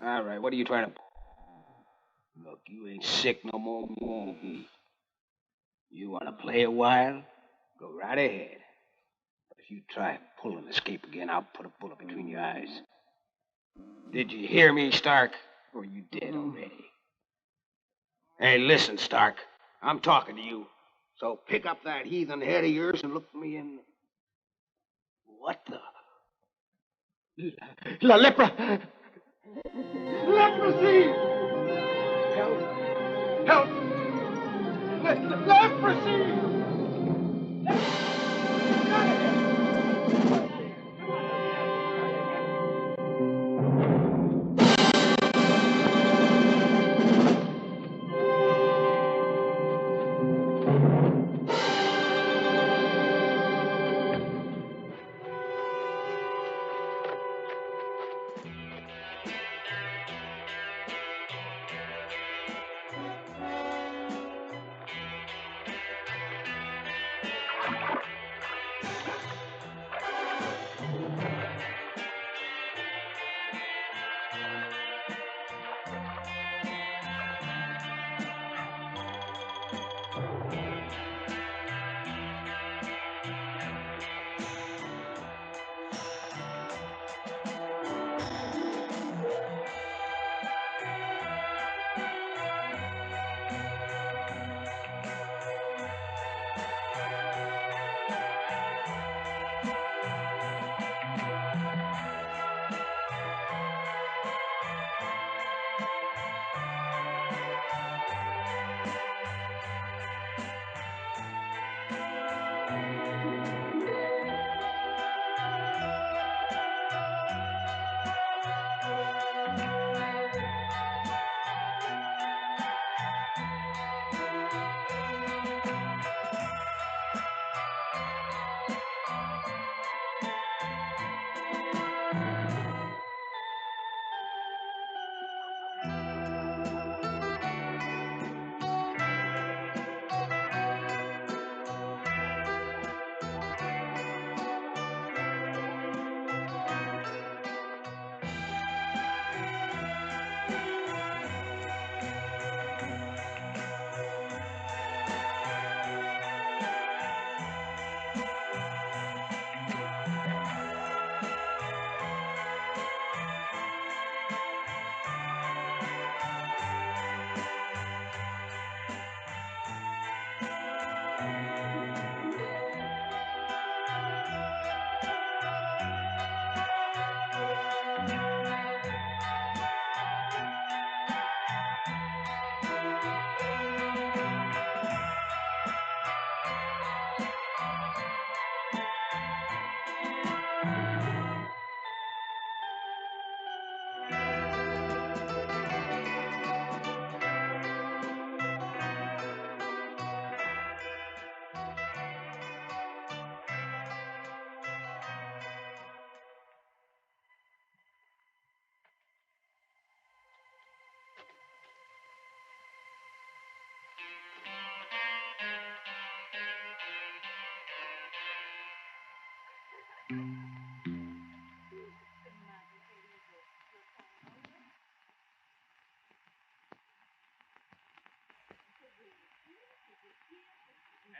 All right, what are you trying to... Look, you ain't sick no more than you want to be. You want to play a while? Go right ahead. But if you try and pull an escape again, I'll put a bullet between your eyes. Did you hear me, Stark? Or are you dead already? Hey, listen, Stark. I'm talking to you. So pick up that heathen head of yours and look me in... What the... La lepra! Leprosy! Help! Help! Leprosy!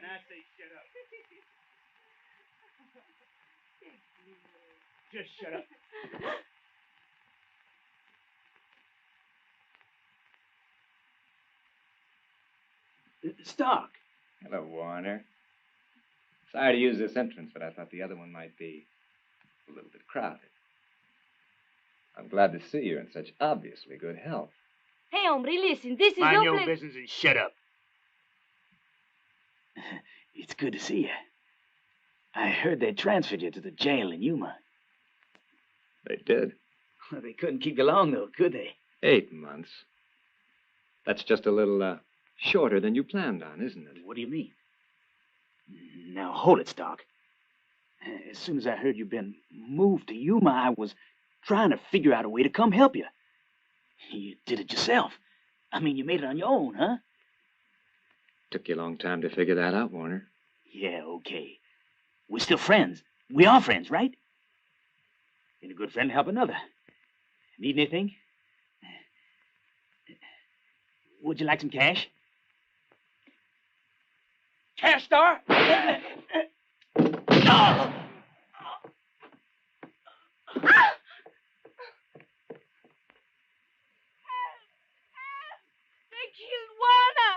And I say shut up. Just shut up. Stark. Hello, Warner. Sorry to use this entrance, but I thought the other one might be a little bit crowded. I'm glad to see you're in such obviously good health. Hey, hombre, listen, this is Mind no your place. business and shut up. It's good to see you. I heard they transferred you to the jail in Yuma. They did. Well, they couldn't keep you long, though, could they? 8 months. That's just a little Shorter than you planned on, isn't it? What do you mean? Now, hold it, Stark. As soon as I heard you'd been moved to Yuma, I was trying to figure out a way to come help you. You did it yourself. I mean, you made it on your own, huh? Took you a long time to figure that out, Warner. Yeah, okay. We're still friends. We are friends, right? Been a good friend to help another. Need anything? Would you like some cash? Cash, Star? No! They killed Juana!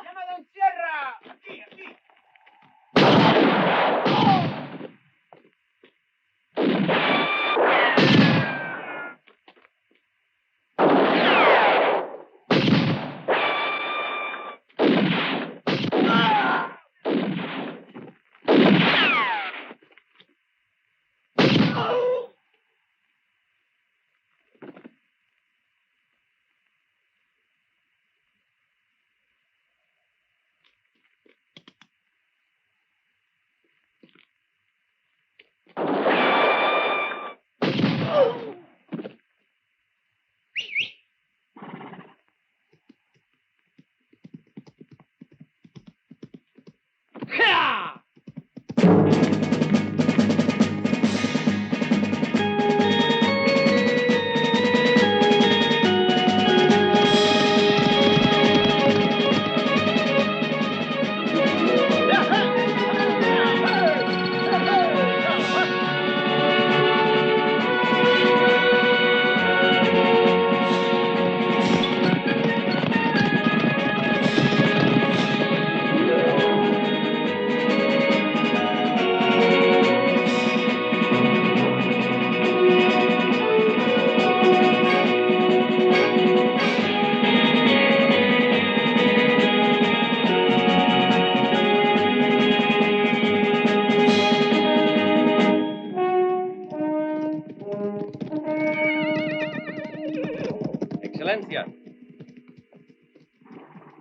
Excelencia.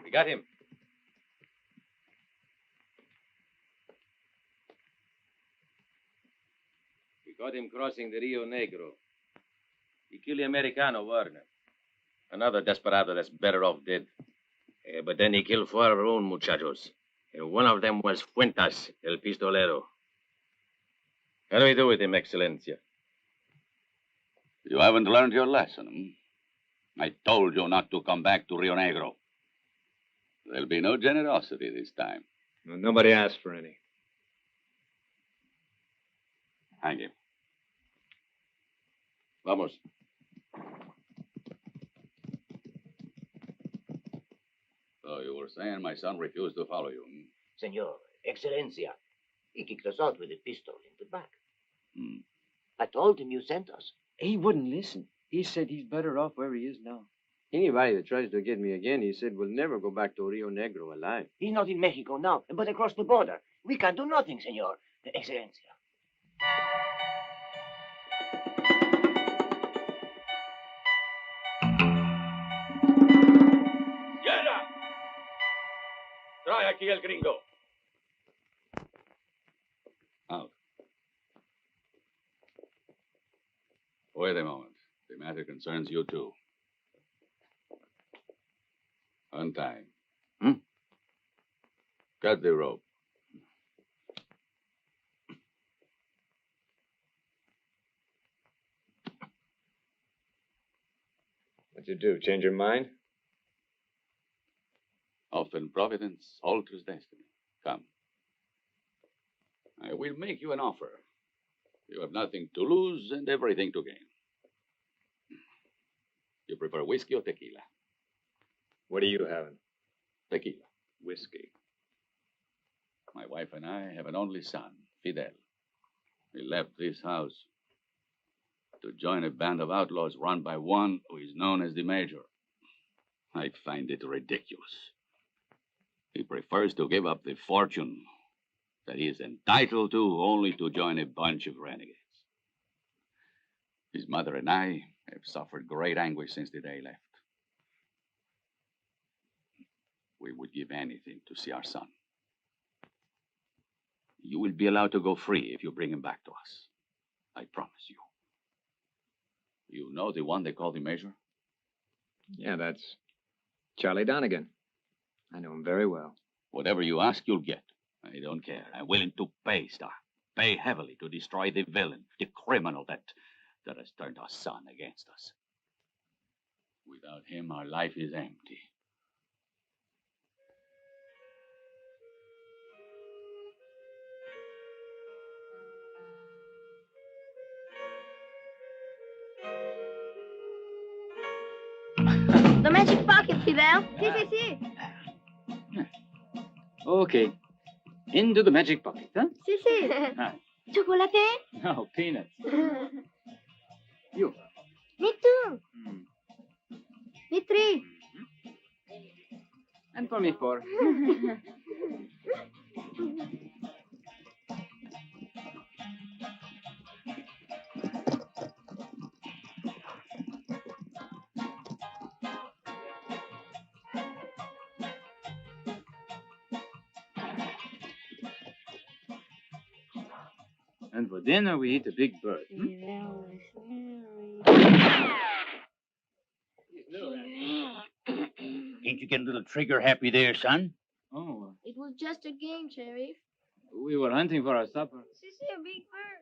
We got him. We caught him crossing the Rio Negro. He killed the Americano, Warner. Another desperado that's better off dead. But then he killed 4 of our own muchachos. And one of them was Fuentas, el pistolero. How do we do with him, Excelencia? You haven't learned your lesson. I told you not to come back to Rio Negro. There'll be no generosity this time. Well, nobody asked for any. Hang him. Vamos. So you were saying my son refused to follow you. Senor, Excelencia, he kicked us out with a pistol in the back. Hmm. I told him you sent us. He wouldn't listen. He said he's better off where he is now. Anybody that tries to get me again, he said, will never go back to Rio Negro alive. He's not in Mexico now, but across the border. We can do nothing, Senor. Excelencia. ¡Sierra! Trae aquí el gringo. Out. Wait a moment. The matter concerns you too. Untie him. Hmm? Cut the rope. What'd you do? Change your mind? Often providence alters destiny. Come. I will make you an offer. You have nothing to lose and everything to gain. You prefer whiskey or tequila? What are you having? Tequila. Whiskey. My wife and I have an only son, Fidel. He left this house to join a band of outlaws run by one who is known as the Major. I find it ridiculous. He prefers to give up the fortune that he is entitled to only to join a bunch of renegades. His mother and I have suffered great anguish since the day he left. We would give anything to see our son. You will be allowed to go free if you bring him back to us. I promise you. You know the one they call the Major? Yeah, that's Charlie Donegan. I know him very well. Whatever you ask, you'll get. I don't care. I'm willing to pay, Star. Pay heavily to destroy the villain, the criminal that has turned our son against us. Without him, our life is empty. The magic pocket, Fidel. Sí, sí, sí. Okay. Into the magic pocket, huh? Sí, sí. Ah. Chocolate? No, peanuts. You. Me too. Me three. And for me 4. And for dinner, we eat a big bird. Ain't you getting a little trigger happy there, son? Oh, It was just a game, Sheriff. we were hunting for our supper. Sí, sí, a big bird.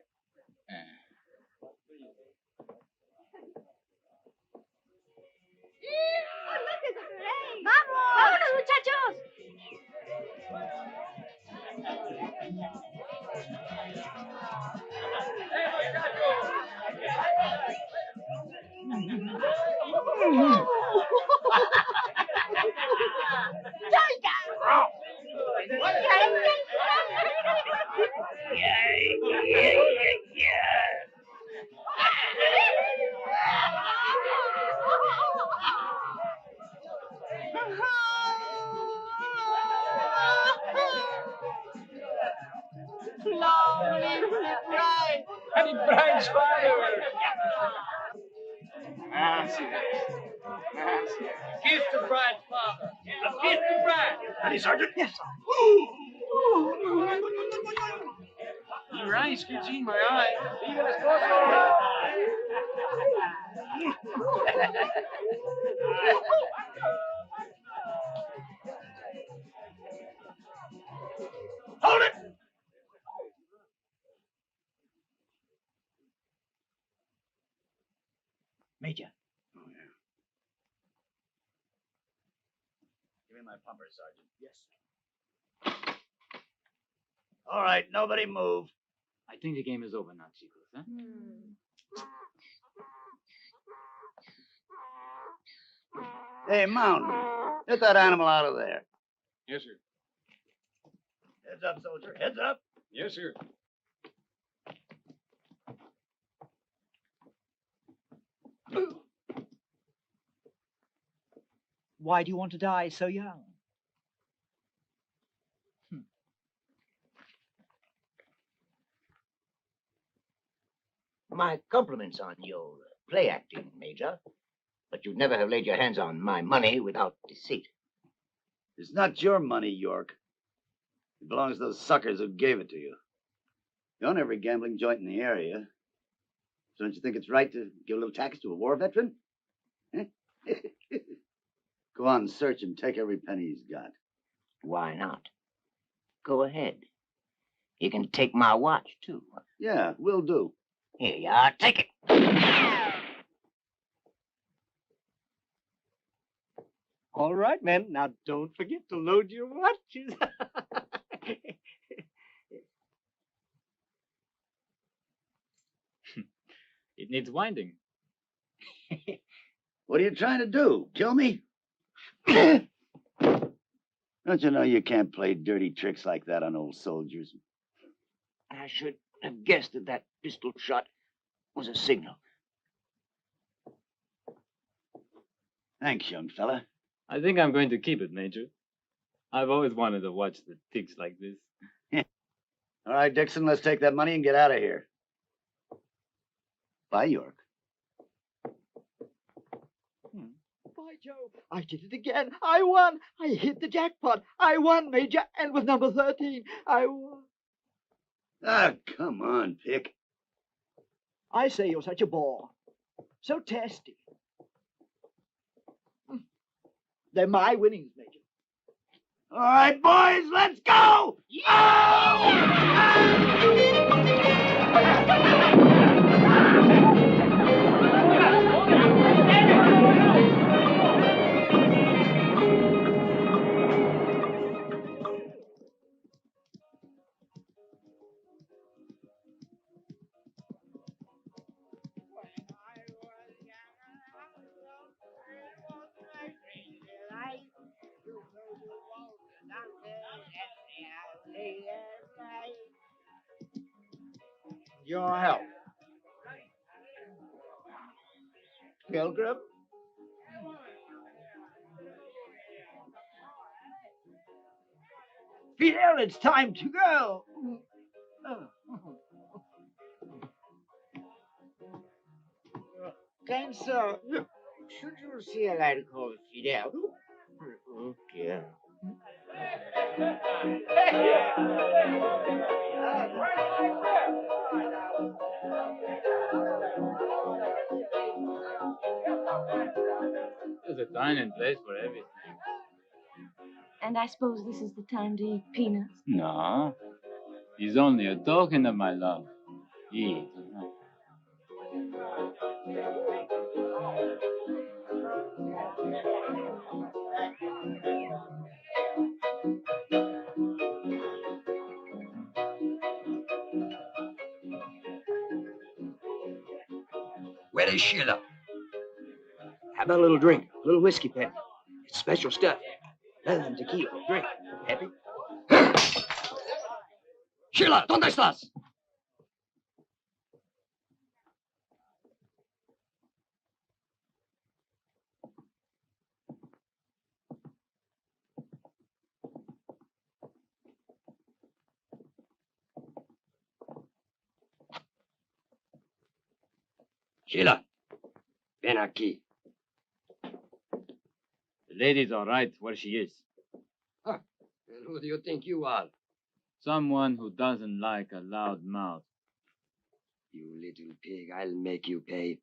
Oh, look, there's a parade. ¡Vamos! ¡Vámonos, muchachos! Happy Bride's father! Kiss the bride's father. Kiss the bride. Ready, Sergeant? Yes, sir. Your eyes can see my eyes. Hold it! Major. Oh, yeah. Give me my pumper, Sergeant. Yes. All right, nobody move. I think the game is over now, chicos, huh? Hey, Mountain, get that animal out of there. Yes, sir. Heads up, soldier. Heads up. Yes, sir. Why do you want to die so young? My compliments on your play acting, Major. But you'd never have laid your hands on my money without deceit. It's not your money, York. It belongs to those suckers who gave it to you. You own every gambling joint in the area. So don't you think it's right to give a little tax to a war veteran? Go on, search him. Take every penny he's got. Why not? Go ahead. You can take my watch, too. Yeah, will do. Here you are. Take it. All right, men. Now don't forget to load your watches. It needs winding. What are you trying to do? Kill me? Don't you know you can't play dirty tricks like that on old soldiers? I should have guessed that that pistol shot was a signal. Thanks, young fella. I think I'm going to keep it, Major. I've always wanted to watch the ticks like this. All right, Dixon, let's take that money and get out of here. Bye, York. By Joe. I did it again. I won. I hit the jackpot. I won, Major. And with number 13, I won. Ah, come on, Pick. I say you're such a bore. So testy. They're my winnings, Major. All right, boys, let's go! Your help. Pilgrim? Fidel, it's time to go. Kind sir, should you see a lad called Fidel? Oh, dear. There's a time and place for everything. And I suppose this is the time to eat peanuts? No. He's only a token of my love. Eat. Where is Sheila? How about a little drink? A little whiskey, Pep. It's special stuff. Better than tequila. Drink. Happy? Sheila, ¿dónde estás? Sheila, ven aquí. The lady's all right where she is. Huh. And who do you think you are? Someone who doesn't like a loud mouth. You little pig, I'll make you pay.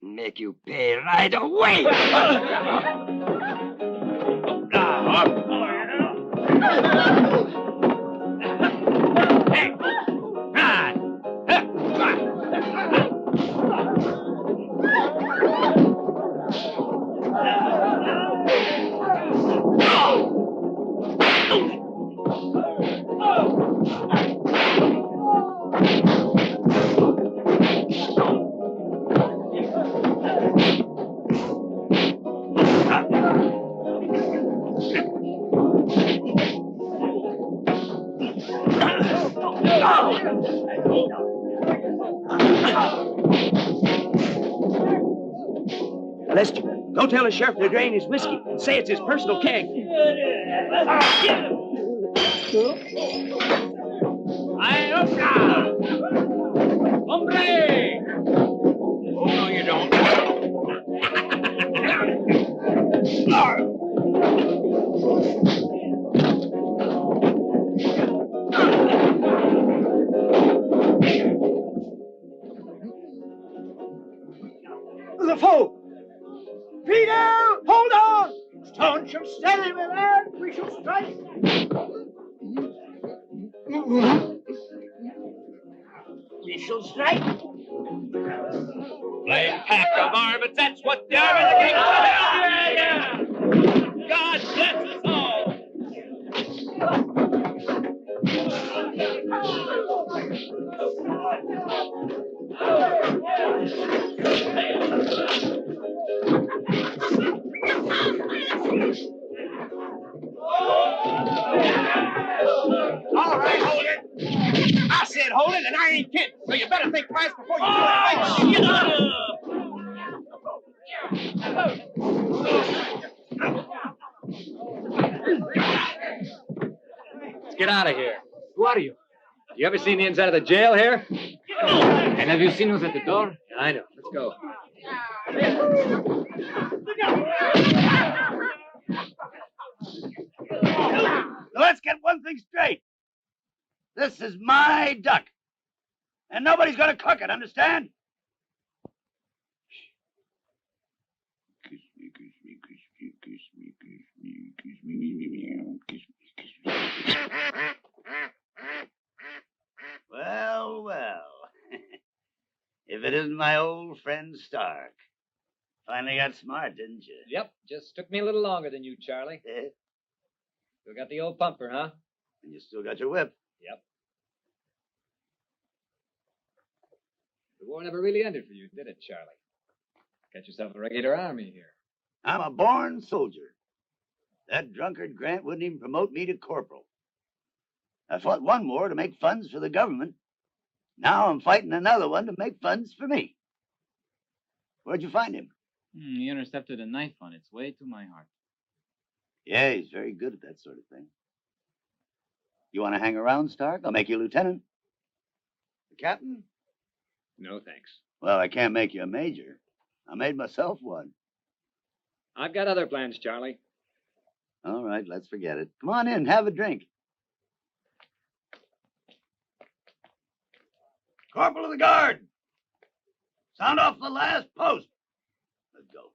Make you pay right away! Lester, go tell the sheriff to drain his whiskey and say it's his personal keg. Hombre! Oh, no, you don't. The foe! Fidel, hold on! Staunch and steady, my lad. We shall strike. We shall strike. Plain pack of varmints, that's what they are in the king of hell! Yeah! God bless us all! All right, hold it. I said hold it, and I ain't kidding. So you better think twice before you do anything. Shut up! Let's get out of here. Who are you? You ever seen the inside of the jail here? And have you seen who's at the door? I know. Let's go. Now, let's get one thing straight. This is my duck. And nobody's gonna cook it, understand? Kiss me, kiss me, kiss me, kiss me, kiss me, kiss me, kiss me, kiss me. Well, well. If it isn't my old friend Stark. Finally got smart, didn't you? Yep, just took me a little longer than you, Charlie. Still got the old pumper, huh? And you still got your whip. Yep. The war never really ended for you, did it, Charlie? Got yourself a regular army here. I'm a born soldier. That drunkard Grant wouldn't even promote me to corporal. I fought one war to make funds for the government. Now I'm fighting another one to make funds for me. Where'd you find him? He intercepted a knife on its way to my heart. Yeah, he's very good at that sort of thing. You want to hang around, Stark? I'll make you lieutenant. The captain? No, thanks. Well, I can't make you a major. I made myself one. I've got other plans, Charlie. All right, let's forget it. Come on in, have a drink. Corporal of the Guard! Sound off the last post! Let's go.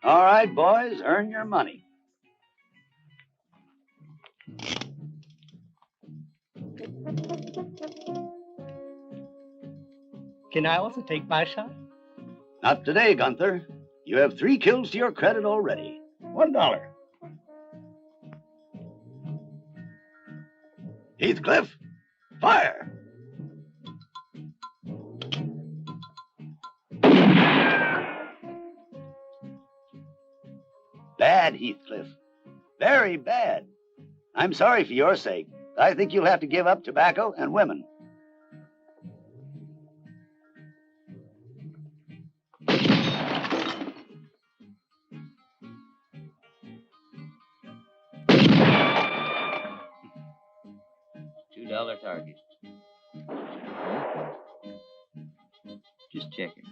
All right, boys, earn your money. Can I also take my shot? Not today, Gunther. You have 3 kills to your credit already. $1. Heathcliff, fire! Bad, Heathcliff. Very bad. I'm sorry for your sake. I think you'll have to give up tobacco and women. $2 target. Just checking.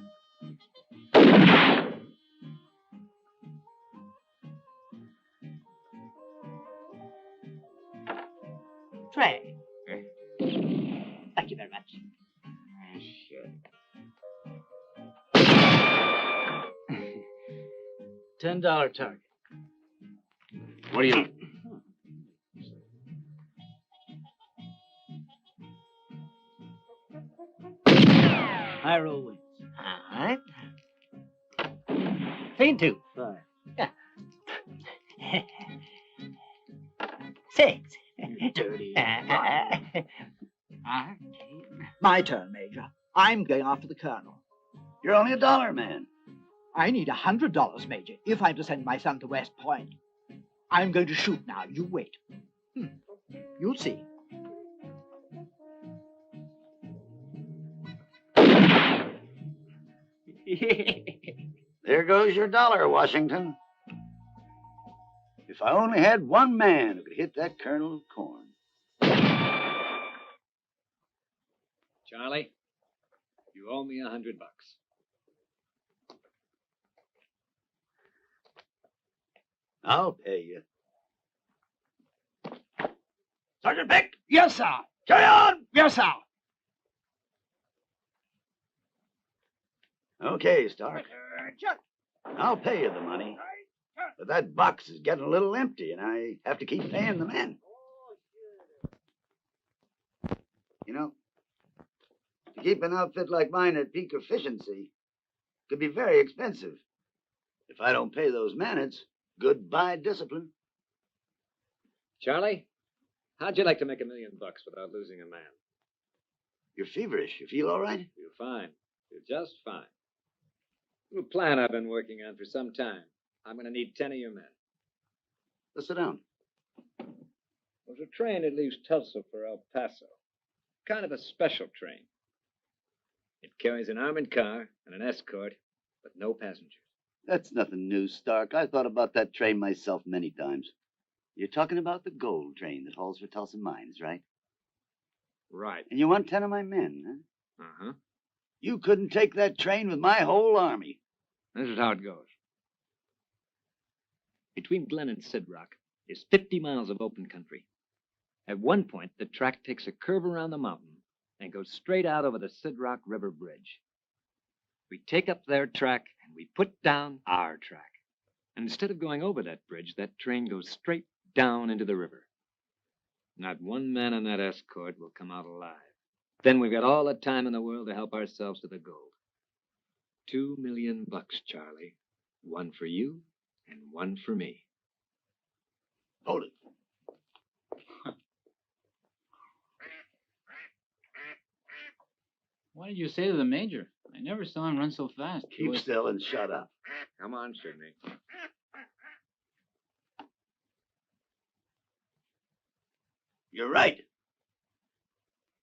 Trey. Thank you very much. Sure. $10 target. What do you... High roll wins. All right. 3 and 2. 5. Yeah. 6. Dirty. My turn, Major. I'm going after the Colonel. You're only $1 man. I need $100, Major, if I'm to send my son to West Point. I'm going to shoot now. You wait. You'll see. There goes your $1, Washington. If I only had one man who could hit that kernel of corn. Charlie, you owe me $100. I'll pay you. Sergeant Pick! Yes, sir. Carry on! Yes, sir. Okay, Stark. I'll pay you the money. But that box is getting a little empty, and I have to keep paying the men. You know, to keep an outfit like mine at peak efficiency could be very expensive. If I don't pay those men, it's goodbye discipline. Charlie, how'd you like to make $1 million without losing a man? You're feverish. You feel all right? You're fine. You're just fine. A plan I've been working on for some time. I'm going to need 10 of your men. Let's sit down. There's a train that leaves Tulsa for El Paso. Kind of a special train. It carries an armored car and an escort, but no passengers. That's nothing new, Stark. I thought about that train myself many times. You're talking about the gold train that hauls for Tulsa mines, right? Right. And you want 10 of my men, huh? Uh-huh. You couldn't take that train with my whole army. This is how it goes. Between Glen and Sid Rock is 50 miles of open country. At one point, the track takes a curve around the mountain and goes straight out over the Sid Rock River Bridge. We take up their track and we put down our track. And instead of going over that bridge, that train goes straight down into the river. Not one man on that escort will come out alive. Then we've got all the time in the world to help ourselves to the gold. $2 million, Charlie. One for you and one for me. Hold it. What did you say to the Major? I never saw him run so fast. Keep still and shut up. Come on, Sidney. You're right.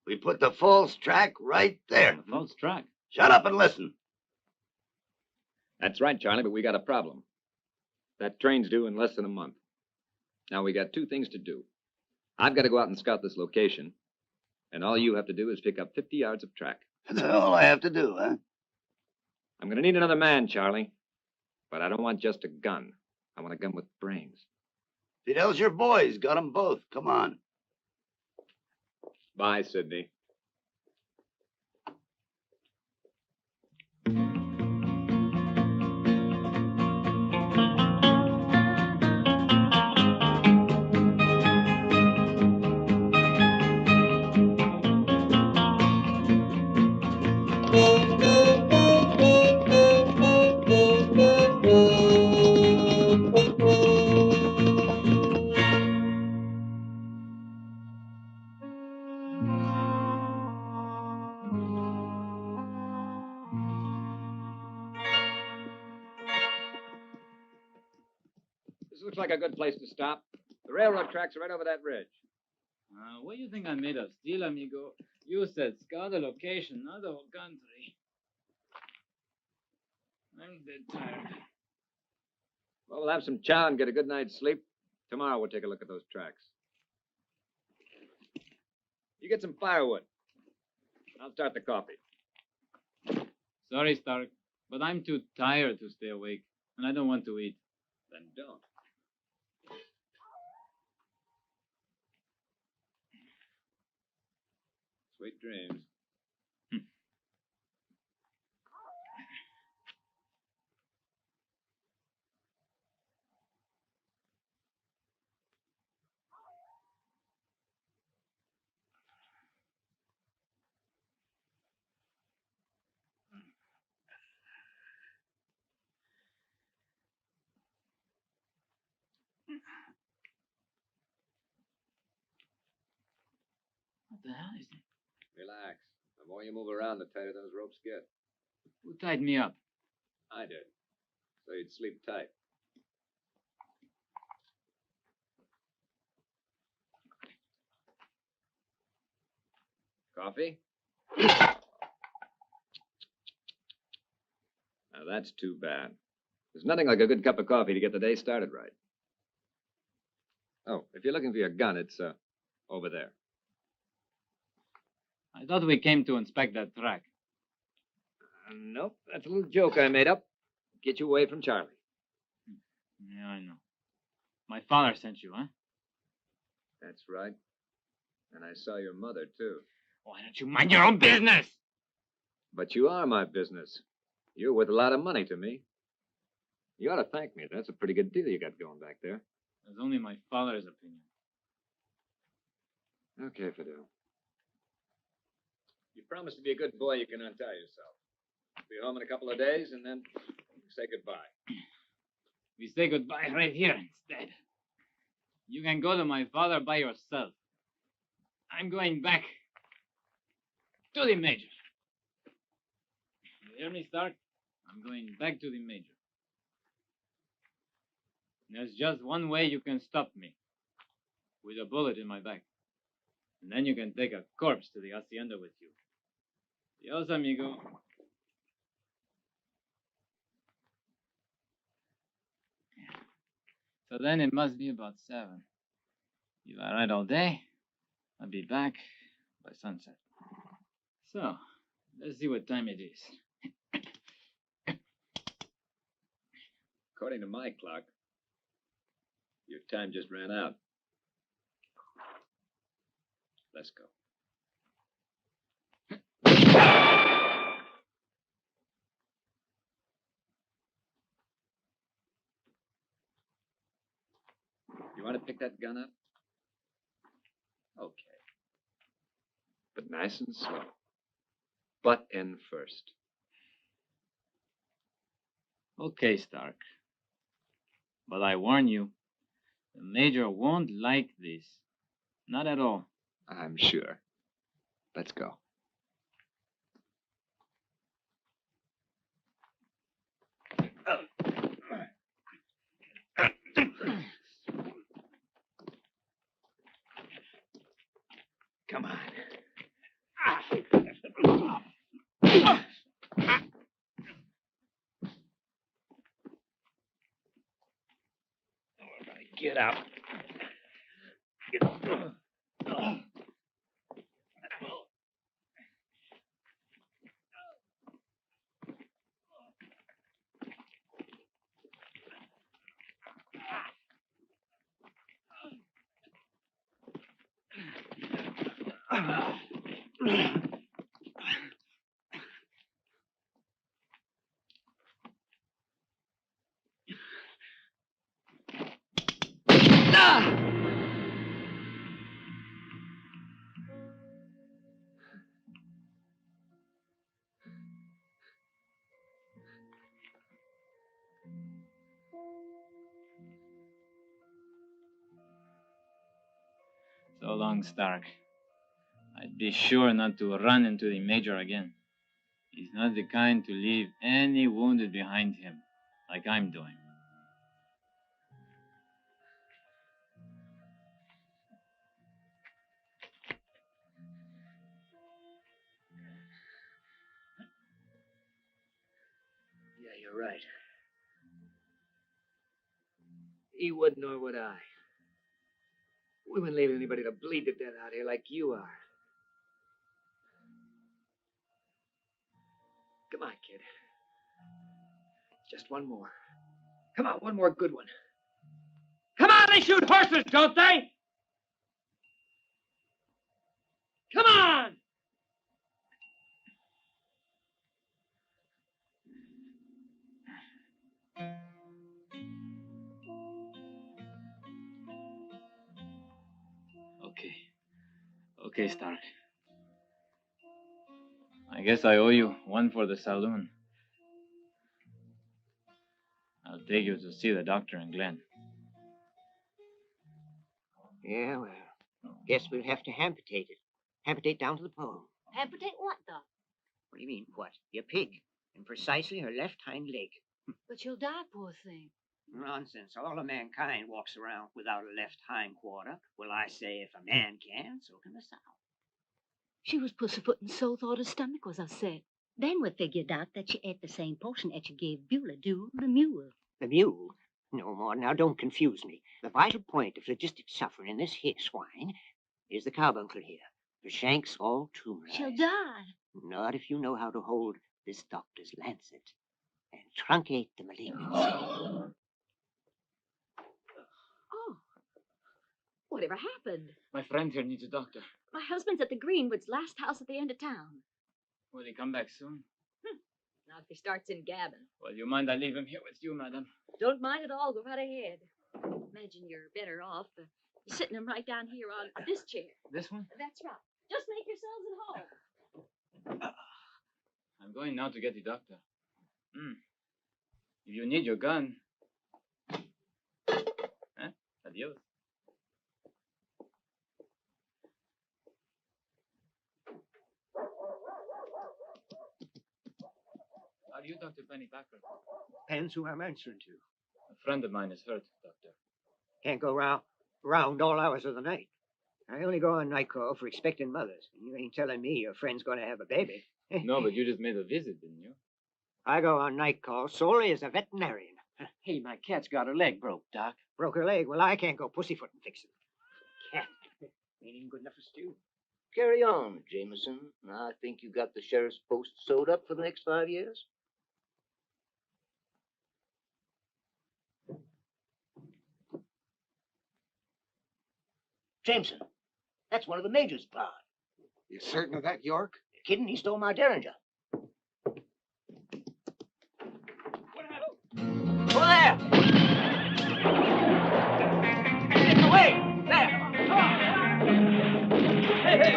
We put the false track right there. The false track? Shut up and listen. That's right, Charlie, but we got a problem. That train's due in less than a month. Now, we got two things to do. I've got to go out and scout this location, and all you have to do is pick up 50 yards of track. That's all I have to do, huh? I'm going to need another man, Charlie, but I don't want just a gun. I want a gun with brains. Fidel's your boys. Got 'em both. Come on. Bye, Sidney. This looks like a good place to stop. The railroad tracks are right over that ridge. What do you think I'm made of? Steel, amigo? You said scout the location, not the whole country. I'm dead tired. Well, we'll have some chow and get a good night's sleep. Tomorrow we'll take a look at those tracks. You get some firewood. I'll start the coffee. Sorry, Stark, but I'm too tired to stay awake, and I don't want to eat. Then don't. Sweet dreams. What the hell is it? Relax. The more you move around, the tighter those ropes get. Who tied me up? I did. So you'd sleep tight. Coffee? Now that's too bad. There's nothing like a good cup of coffee to get the day started right. Oh, if you're looking for your gun, it's over there. I thought we came to inspect that track. Nope, that's a little joke I made up. Get you away from Charlie. Yeah, I know. My father sent you, huh? That's right. And I saw your mother, too. Why don't you mind your own business? But you are my business. You're worth a lot of money to me. You ought to thank me. That's a pretty good deal you got going back there. That's only my father's opinion. Okay, Fidel. You promise to be a good boy, you can untie yourself. Be home in a couple of days, and then say goodbye. We say goodbye right here instead. You can go to my father by yourself. I'm going back to the Major. You hear me, Stark? I'm going back to the Major. There's just one way you can stop me. With a bullet in my back. And then you can take a corpse to the hacienda with you. Dios, amigo. So then it must be about 7. If I ride all day, I'll be back by sunset. So, let's see what time it is. According to my clock, your time just ran out. Let's go. You want to pick that gun up? Okay. But nice and slow. Butt end first. Okay, Stark. But I warn you, the Major won't like this. Not at all. I'm sure. Let's go. Come on. Get out. So long, Stark. I'd be sure not to run into the Major again. He's not the kind to leave any wounded behind him, like I'm doing. Yeah, you're right. He would, nor would I. We wouldn't leave anybody to bleed to death out here like you are. Come on, kid. Just one more. Come on, one more good one. Come on, they shoot horses, don't they? Come on! Okay. Okay, Stark. I guess I owe you one for the saloon. I'll take you to see the doctor in Glen. Yeah, well, guess we'll have to amputate it. Amputate down to the pole. Amputate what, Doc? What do you mean, what? Your pig. And precisely her left hind leg. But she'll die, poor thing. Nonsense. All of mankind walks around without a left hind quarter. Well, I say if a man can, so can the sow. She was pussyfooting so thought her stomach was upset. Then we figured, Doc, that she ate the same portion that you gave Beulah, the mule. The mule? No more. Now, don't confuse me. The vital point of logistic suffering in this here swine is the carbuncle here. The shank's all tumorized. She'll die. Not if you know how to hold this doctor's lancet and truncate the malignancy. Oh. Whatever happened? My friend here needs a doctor. My husband's at the Greenwoods, last house at the end of town. Will he come back soon? Not if he starts in gabbing. Well, you mind I leave him here with you, madam? Don't mind at all. Go right ahead. Imagine you're better off sitting him right down here on this chair. This one? That's right. Just make yourselves at home. I'm going now to get the doctor. If you need your gun. Adios. Are you Dr. Pennypacker? Depends who I'm answering to. A friend of mine is hurt, Doctor. Can't go round all hours of the night. I only go on night call for expecting mothers. And you ain't telling me your friend's going to have a baby. No, but you just made a visit, didn't you? I go on night call solely as a veterinarian. Hey, my cat's got her leg broke, Doc. Broke her leg? Well, I can't go pussyfooting fixing. Cat. Ain't even good enough for stew. Carry on, Jameson. I think you got the sheriff's post sewed up for the next 5 years. Jameson, that's one of the major's plows. You certain of that, York? You kidding? He stole my Derringer. Who there? Get away! There! Come on! Hey!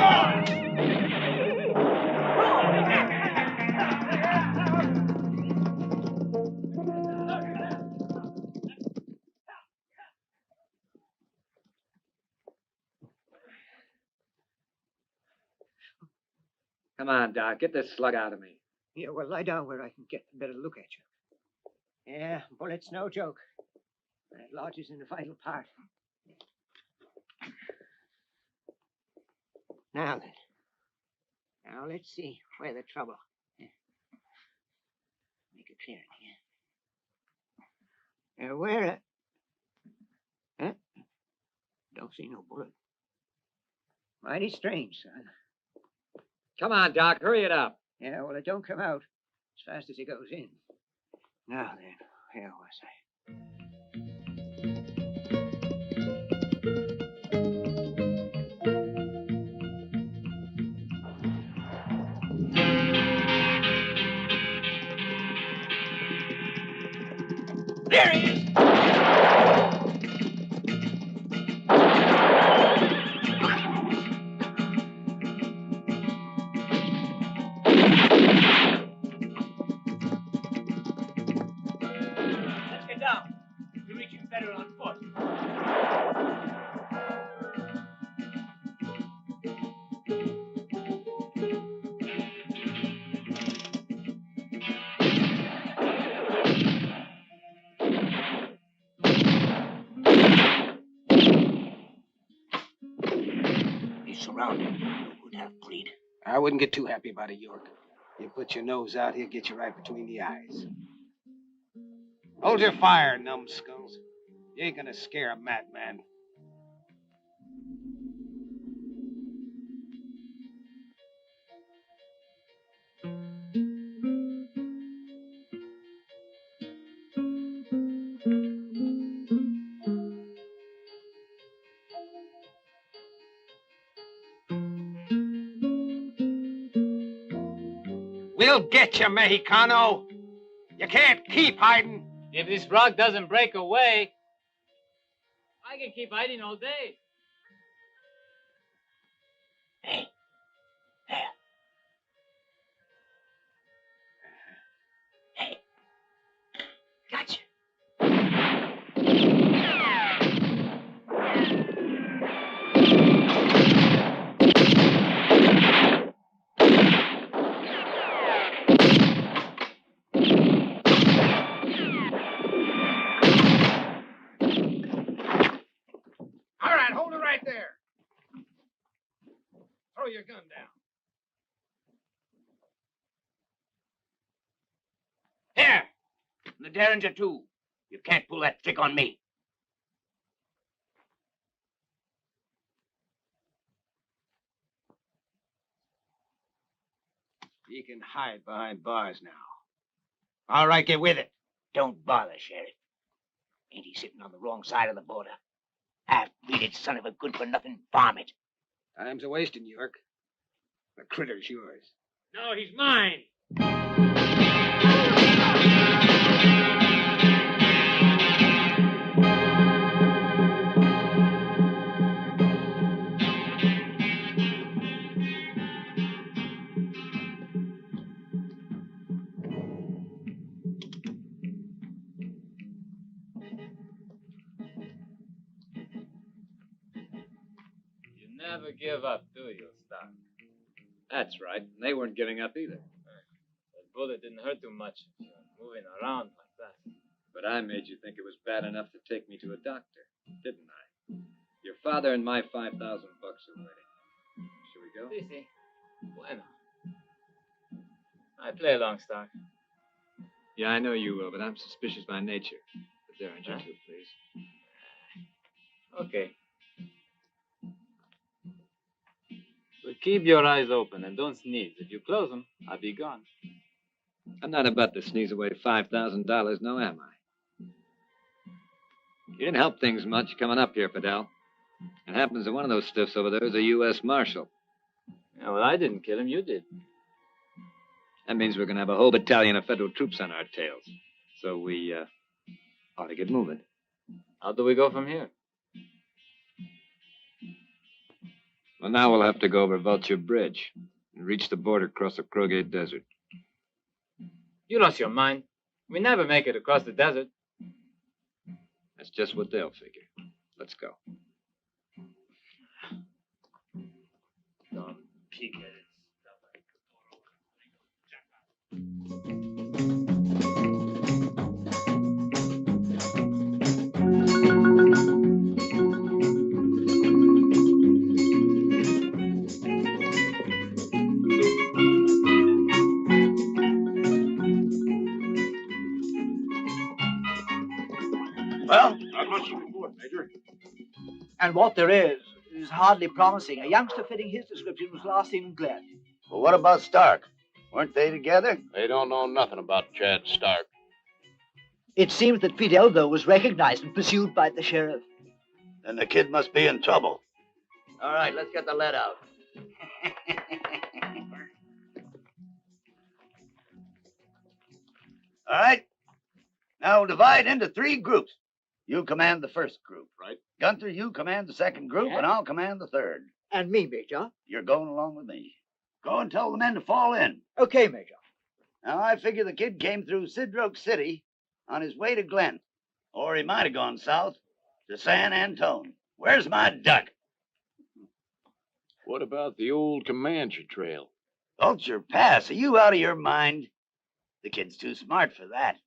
Come on, Doc. Get this slug out of me. Yeah, well, lie down where I can get a better look at you. Yeah, bullet's no joke. That lodges in a vital part. Now then. Now let's see where the trouble. Make it clear here. Where? Huh? Don't see no bullet. Mighty strange, son. Come on, Doc. Hurry it up. Yeah, well, it don't come out as fast as it goes in. Now then, where was I? There he is! Let's get down. You're reaching better on foot. He's surrounded. No good half-breed. I wouldn't get too happy about it, York. You put your nose out, he'll get you right between the eyes. Hold your fire, numbskulls. You ain't gonna scare a madman. We'll get you, Mexicano. You can't keep hiding. If this rock doesn't break away, I can keep hiding all day. Hey, there. Hey, gotcha. All right, hold it right there. Throw your gun down. Here, the Derringer too. You can't pull that trick on me. You can hide behind bars now. All right, get with it. Don't bother, Sheriff. Ain't he sitting on the wrong side of the border? Half Read it, son of a good-for-nothing varmint. Time's a wasting, York. The critter's yours. No, he's mine. You never give up, do you, Stark? That's right. They weren't giving up either. That bullet didn't hurt too much. Moving around like that. But I made you think it was bad enough to take me to a doctor, didn't I? Your father and my $5,000 are waiting. Shall we go? Sí, sí. Bueno. I play along, Stark. Yeah, I know you will, but I'm suspicious by nature. But there, aren't you too, please? Okay. But keep your eyes open and don't sneeze. If you close them, I'll be gone. I'm not about to sneeze away $5,000, no, am I? You didn't help things much coming up here, Fidel. It happens that one of those stiffs over there is a U.S. Marshal. Yeah, well, I didn't kill him. You did. That means we're going to have a whole battalion of federal troops on our tails. So we ought to get moving. How do we go from here? Well, now we'll have to go over Vulture Bridge and reach the border across the Krogate Desert. You lost your mind. We never make it across the desert. That's just what they'll figure. Let's go. Don't peek at it. Well, Not much to report, Major. and what there is hardly promising. A youngster fitting his description was last seen in Glen. Well, what about Stark? Weren't they together? They don't know nothing about Chad Stark. It seems that Fidel, though, was recognized and pursued by the sheriff. Then the kid must be in trouble. All right, let's get the lead out. All right. Now we'll divide into 3 groups. You command the first group. Right. Gunther, you command the second group, and I'll command the third. And me, Major. You're going along with me. Go and tell the men to fall in. Okay, Major. Now, I figure the kid came through Sidroke City on his way to Glen. Or he might have gone south to San Antone. Where's my duck? What about the old Comanche Trail? Vulture Pass, are you out of your mind? The kid's too smart for that.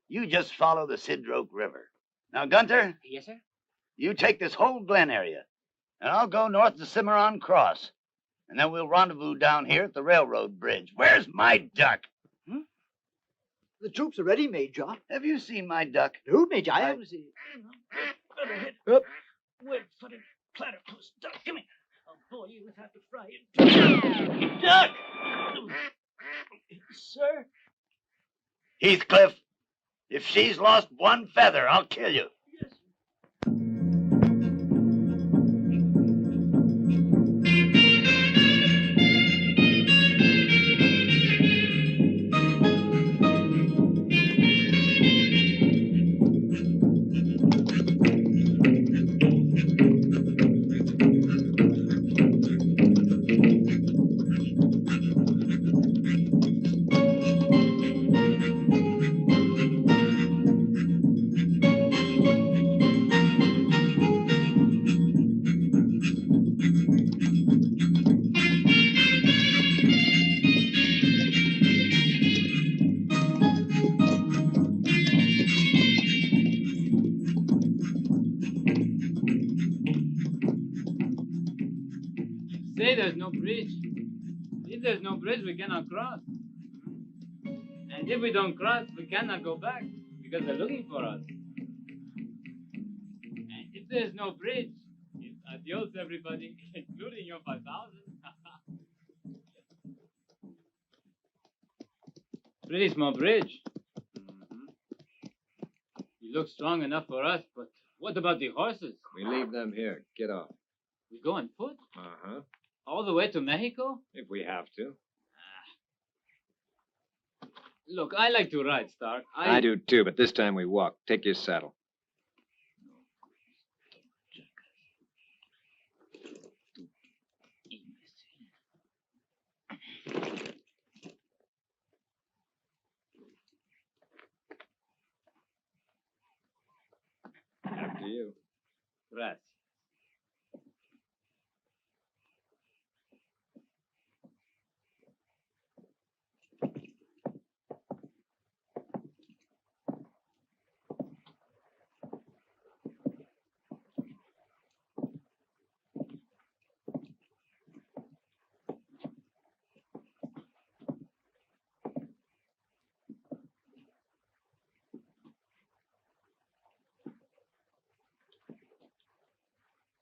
You just follow the Sidroke River. Now, Gunter, Yes, sir? you take this whole Glen area, and I'll go north to Cimarron Cross. And then we'll rendezvous down here at the railroad bridge. Where's my duck? The troops are ready, Major. Have you seen my duck? No, Major, I haven't seen it. Up. Wait for the platypus duck. Come here. I'll boil you with half the fry it. Duck! Sir? Heathcliff, if she's lost one feather, I'll kill you. Say there's no bridge. If there's no bridge, we cannot cross. And if we don't cross, we cannot go back because they're looking for us. And if there's no bridge, it's adios, everybody, including your 5,000. Pretty small bridge. You look strong enough for us, but What about the horses? We leave them here. Get off. We go on foot? Uh-huh. All the way to Mexico? If we have to. Look, I like to ride, Stark. I do too, but this time we walk. Take your saddle. After you. Gracias.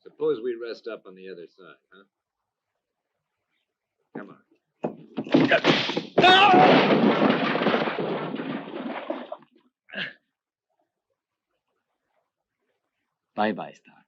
Suppose we rest up on the other side, huh? Come on. Bye-bye, Stark.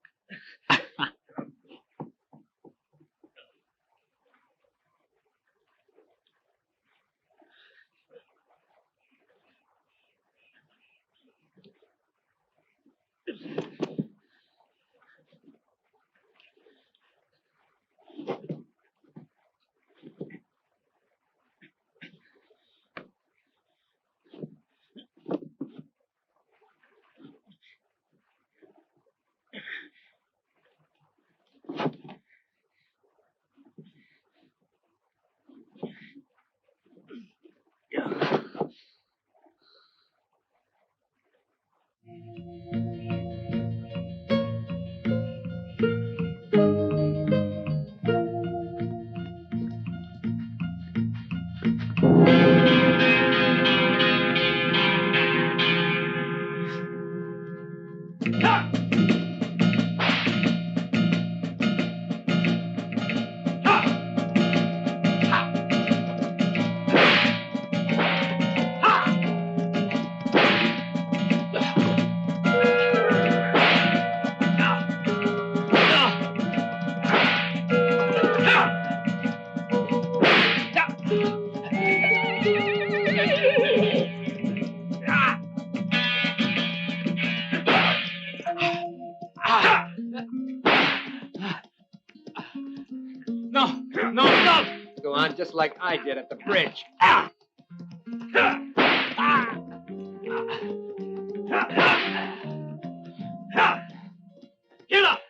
No, stop! Go on just like I did at the bridge. Get up!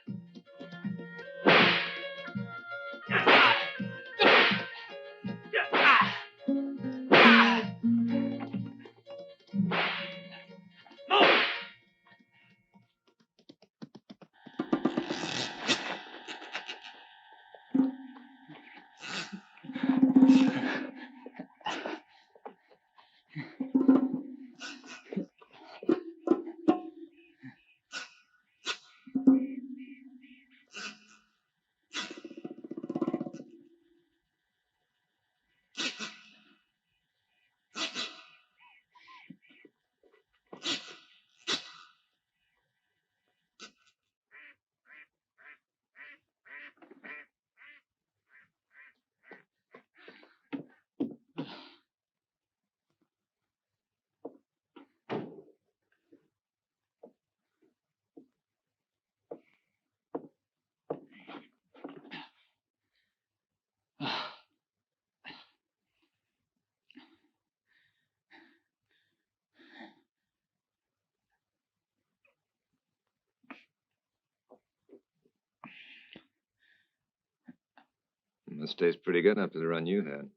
This tastes pretty good after the run you had.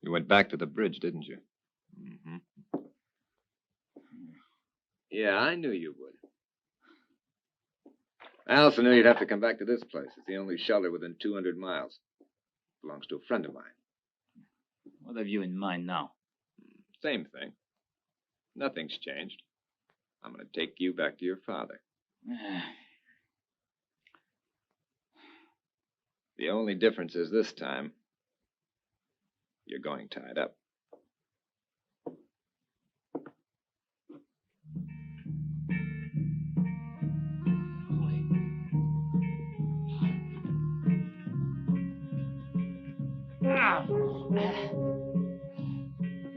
You went back to the bridge, didn't you? Mm-hmm. Yeah, I knew you would. I also knew you'd have to come back to this place. It's the only shelter within 200 miles. Belongs to a friend of mine. What have you in mind now? Same thing. Nothing's changed. I'm going to take you back to your father. The only difference is this time, you're going tied up.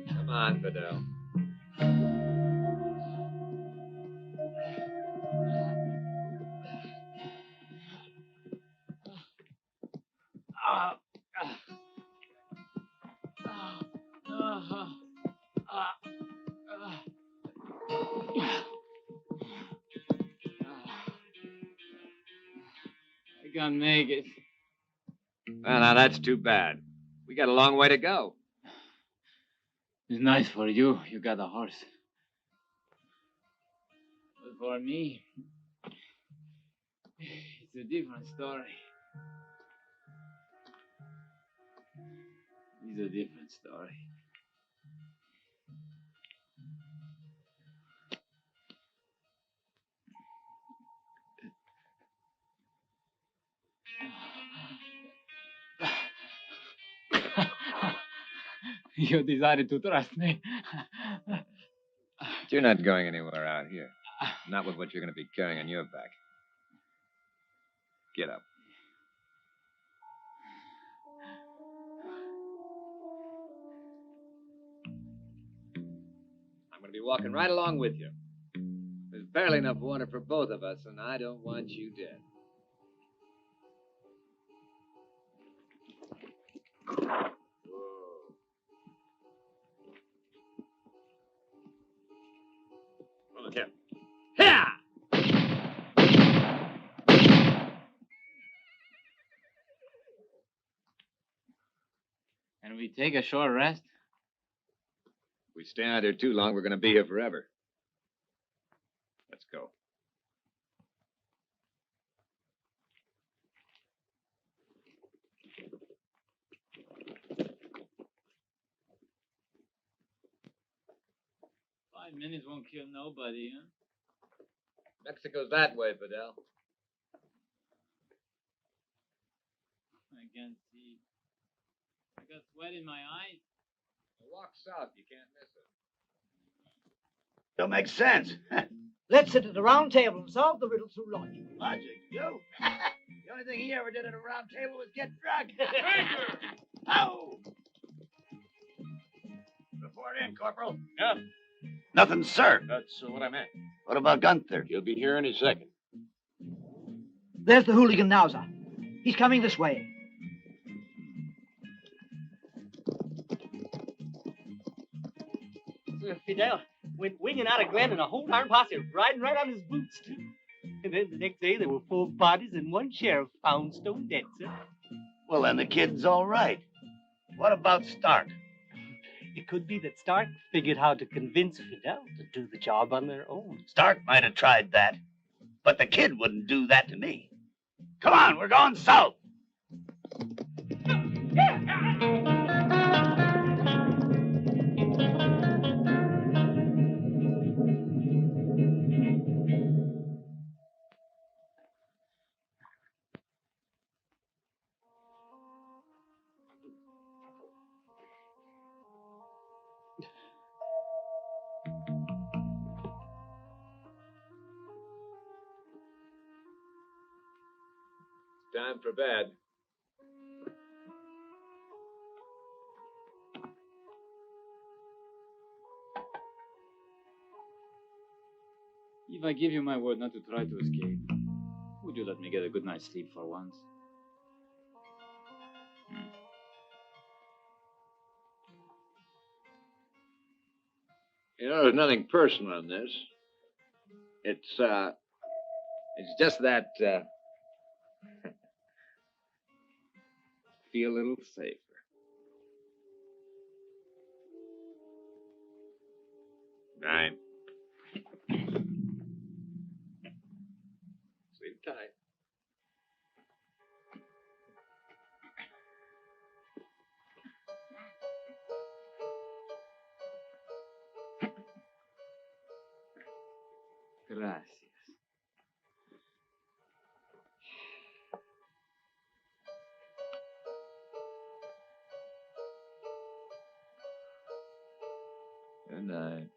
Come on, Fidel. I can't make it. Well, now that's too bad. We got a long way to go. It's nice for you. You got a horse. But for me, it's a different story. It's a different story. You decided to trust me. You're not going anywhere out here. Not with what you're going to be carrying on your back. Get up. I'm going to be walking right along with you. There's barely enough water for both of us, and I don't want you dead. Look here. Here! And we take a short rest? If we stay out here too long, we're going to be here forever. Let's go. Five minutes won't kill nobody, huh? Mexico's that way, Fidel. I can't see. I got sweat in my eyes. Walk south, you can't miss it. Don't make sense. Let's sit at the round table and solve the riddle through logic. Logic, you? The only thing he ever did at a round table was get drunk. Oh! Report in, Corporal. Yeah, Nothing, sir. that's what I meant. What about Gunther? He'll be here any second. There's the hooligan now, sir. He's coming this way. Fidel went winging out of Glen and a whole darn posse riding right on his boots, too. And then the next day there were 4 bodies and 1 sheriff found stone dead, sir. Well, then the kid's all right. What about Stark? It could be that Stark figured how to convince Fidel to do the job on their own. Stark might have tried that, but the kid wouldn't do that to me. Come on, we're going south. Time for bed. If I give you my word not to try to escape, would you let me get a good night's sleep for once? You know, there's nothing personal in this. It's just that, feel a little safer. Night. Sleep tight. Gracias. Good night.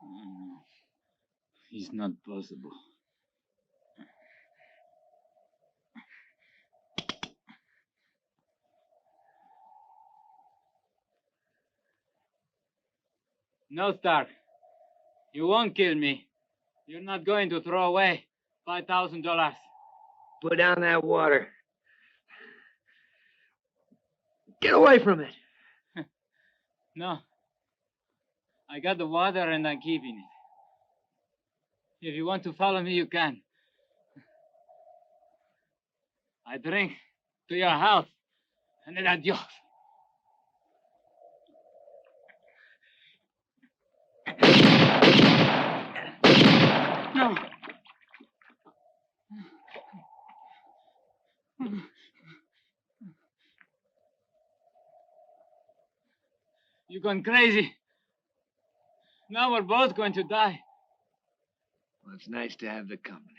No. It's not possible. No, Stark. You won't kill me. You're not going to throw away $5,000. Put down that water. Get away from it. No. I got the water and I'm keeping it. If you want to follow me, you can. I drink to your health and then adios. No. You're going crazy. Now we're both going to die. Well, it's nice to have the company.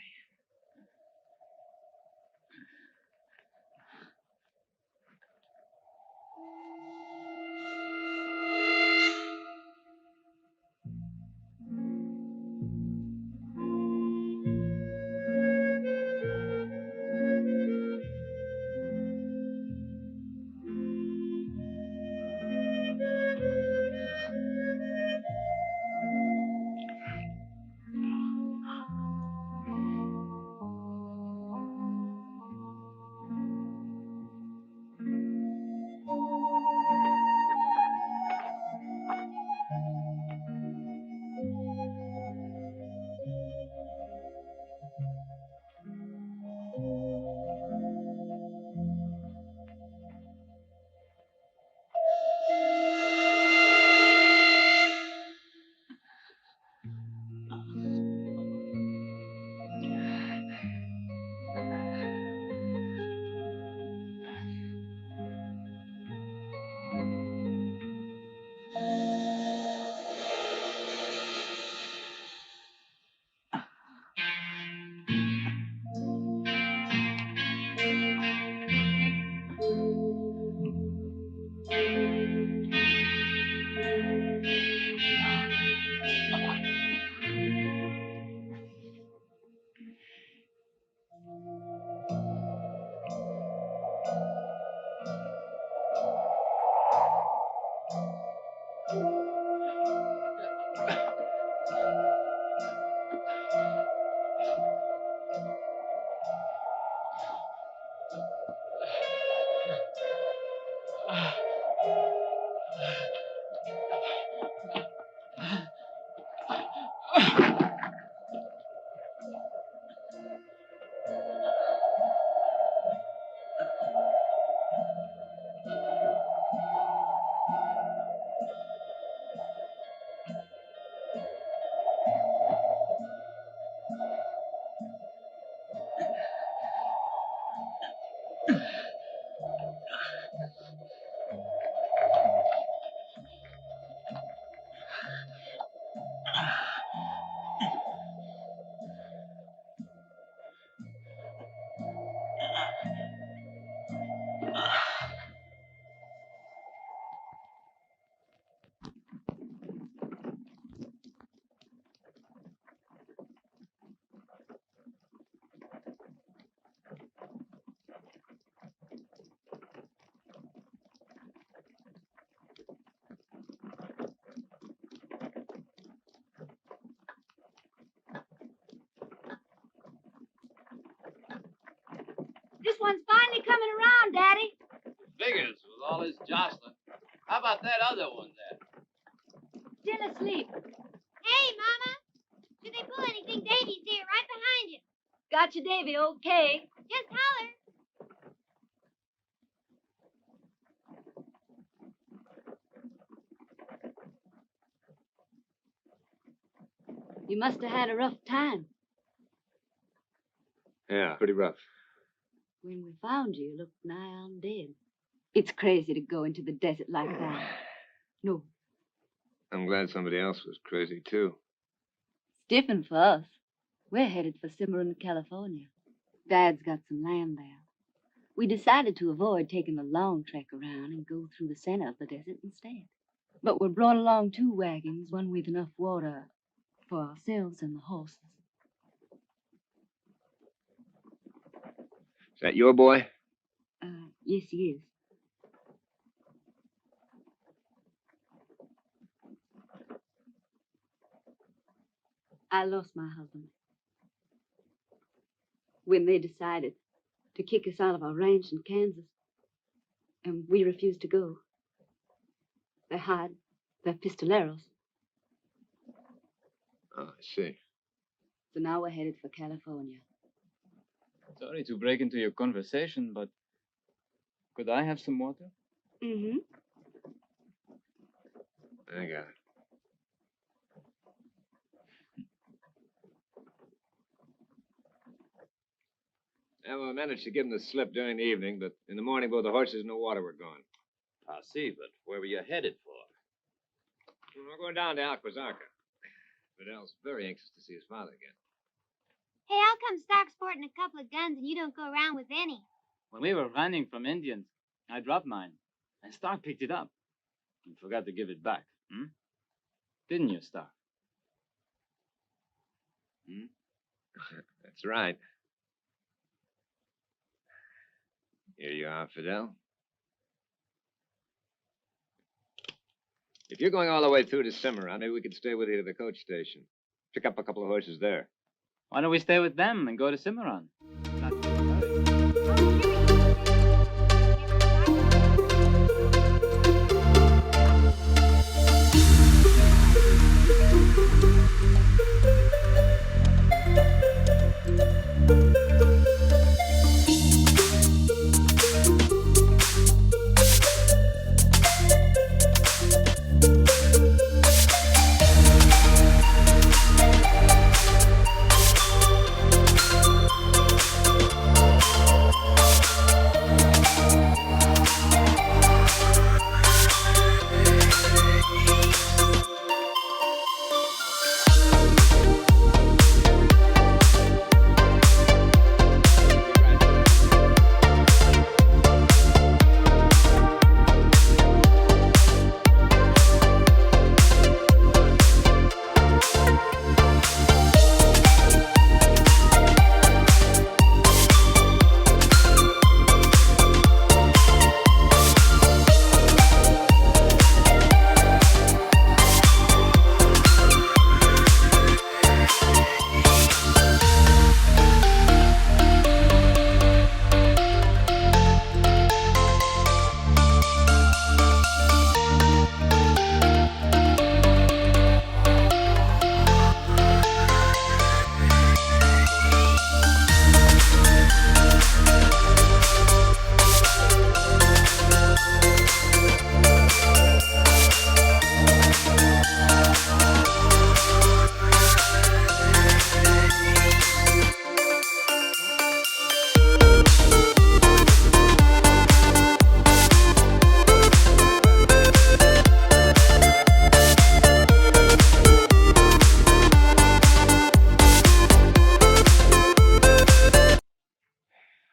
This one's finally coming around, Daddy. Figures with all this jostling. How about that other one there? Still asleep. Hey, Mama. Should they pull anything, Davy's here, right behind you. Got you, Davy, okay. Just holler. You must have had a rough time. Yeah, pretty rough. When we found you, you looked nigh on dead. It's crazy to go into the desert like that. No, I'm glad somebody else was crazy, too. it's different for us. We're headed for Cimarron, California. Dad's got some land there. We decided to avoid taking the long trek around and go through the center of the desert instead. But we brought along 2 wagons, one with enough water for ourselves and the horses. Is that your boy? Yes, he is. I lost my husband when they decided to kick us out of our ranch in Kansas, and we refused to go. They hired their pistoleros, Oh, I see. so now we're headed for California. Sorry to break into your conversation, but could I have some water? Mm-hmm. I got it. Yeah, well, I managed to give them the slip during the evening, but in the morning, both the horses and the water were gone. I see, but where were you headed for? We're going down to Alquazarca. Fidel's very anxious to see his father again. Hey, how come Stark's sporting a couple of guns and you don't go around with any? When we were running from Indians, I dropped mine, and Stark picked it up and forgot to give it back. Didn't you, Stark? That's right. Here you are, Fidel. If you're going all the way through to Cimarron, maybe we could stay with you to the coach station. Pick up a couple of horses there. Why don't we stay with them and go to Cimarron?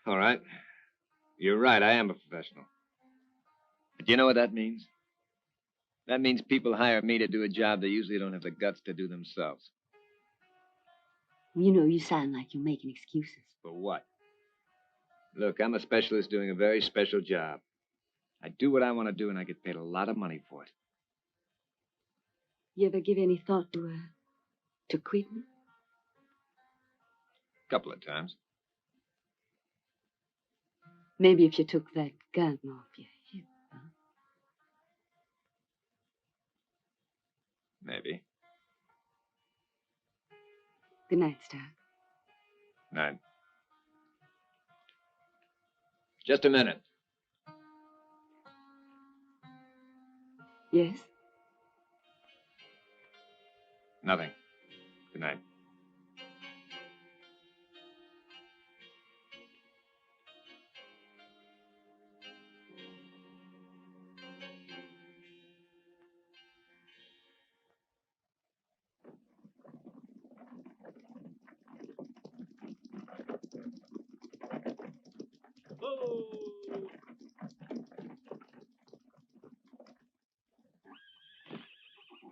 All right. You're right, I am a professional. But you know what that means? That means people hire me to do a job they usually don't have the guts to do themselves. You know, you sound like you're making excuses. For what? Look, I'm a specialist doing a very special job. I do what I want to do, and I get paid a lot of money for it. You ever give any thought to quitting? A couple of times. Maybe if you took that gun off your hip, huh? Maybe. Good night, Stark. Night. Just a minute. Yes? Nothing. Good night.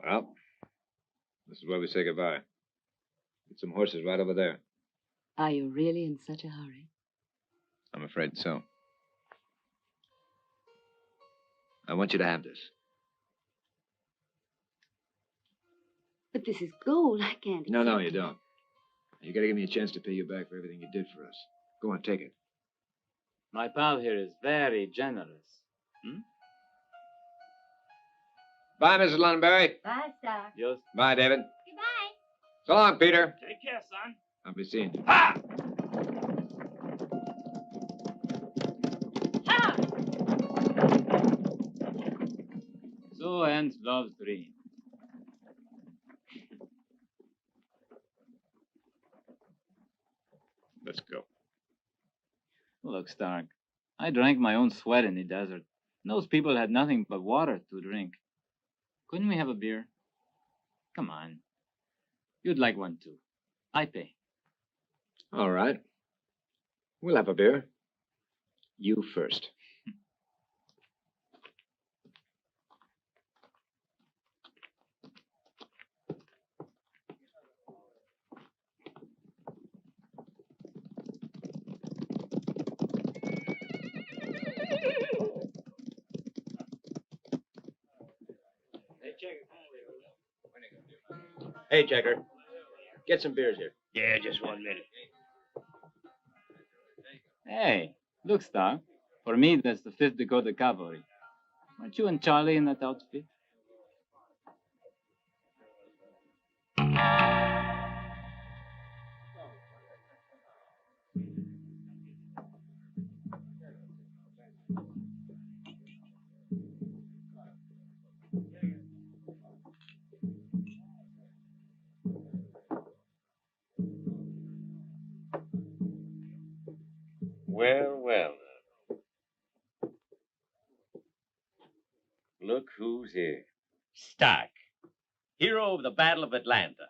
Well, this is where we say goodbye. Get some horses right over there. Are you really in such a hurry? I'm afraid so. I want you to have this. But this is gold. I can't. No, no, you don't. You gotta give me a chance to pay you back for everything you did for us. Go on, take it. My pal here is very generous. Bye, Mrs. Lunbury. Bye, Star. Just Bye, David. Goodbye. So long, Peter. Take care, son. I'll be seeing you. so ends love's dream. Let's go. Look, Stark, I drank my own sweat in the desert. Those people had nothing but water to drink. Couldn't we have a beer? Come on. You'd like one too. I pay. All right. We'll have a beer. You first. Hey, Checker. Get some beers here. Yeah, just 1 minute. Hey, look, Stark. For me, that's the 5th Dakota Cavalry. Aren't you and Charlie in that outfit? Well, well. Look who's here. Stark, hero of the Battle of Atlanta.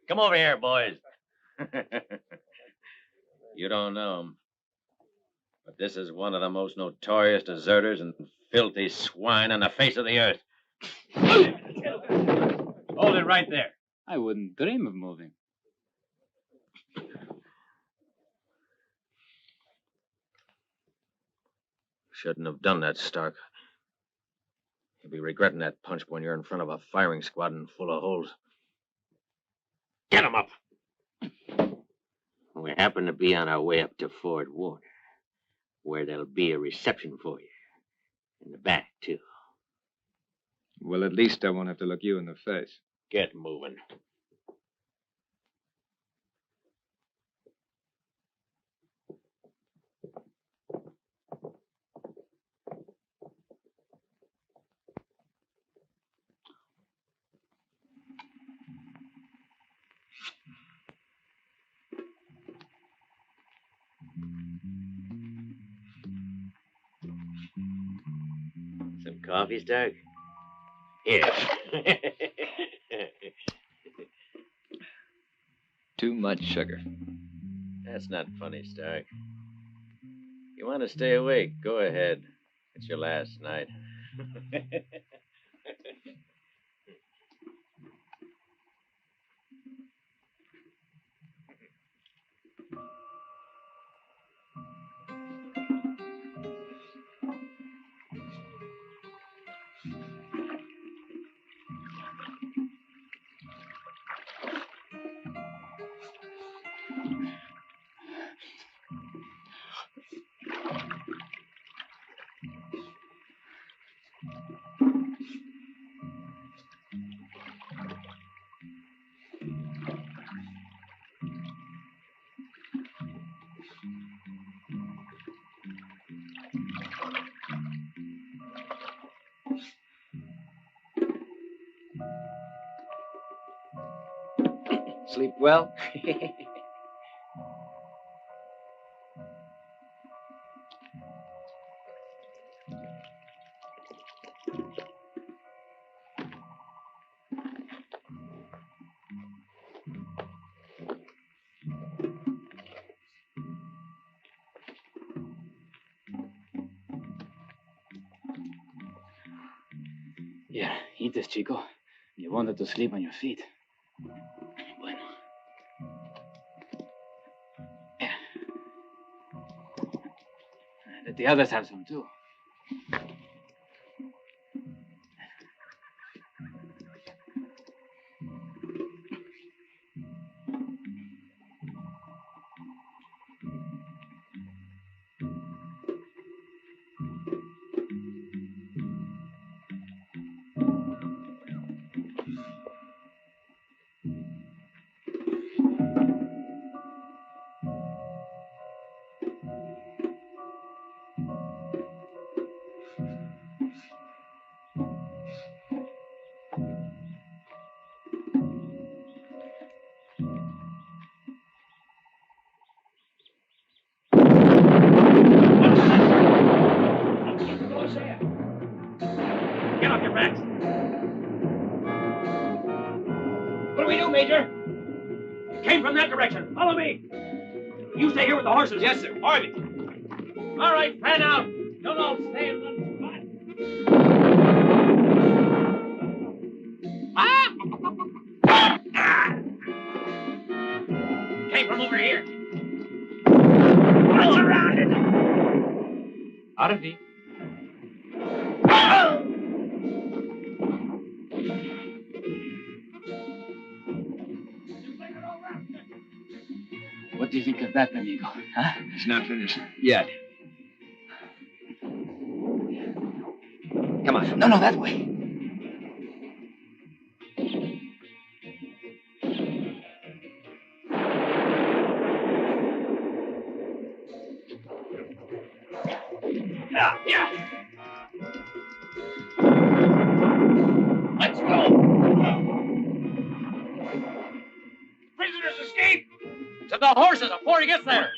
Come over here, boys. You don't know him, but this is one of the most notorious deserters and filthy swine on the face of the earth. Hold it right there. I wouldn't dream of moving. Shouldn't have done that, Stark. You'll be regretting that punch when you're in front of a firing squadron full of holes. Get him up. We happen to be on our way up to Fort Warner, where there'll be a reception for you. In the back, too. Well, at least I won't have to look you in the face. Get moving. Some coffee, Stark? Here. Too much sugar. That's not funny, Stark. You want to stay awake? Go ahead. It's your last night. Sleep well? Here, eat this, Chico. You wanted to sleep on your feet. Bueno. Here. Let the others have some, too. Get off your backs. What do we do, Major? Came from that direction. Follow me. You stay here with the horses. Yes, sir. Harvey. All right, fan out. Don't all stay in one spot. Came from over here. Well surrounded. Harvey. What do you think of that, amigo? Huh? It's not finished yet. Come on. No, that way. Yeah. Let's go. Prisoners escape. To the horses before he gets there.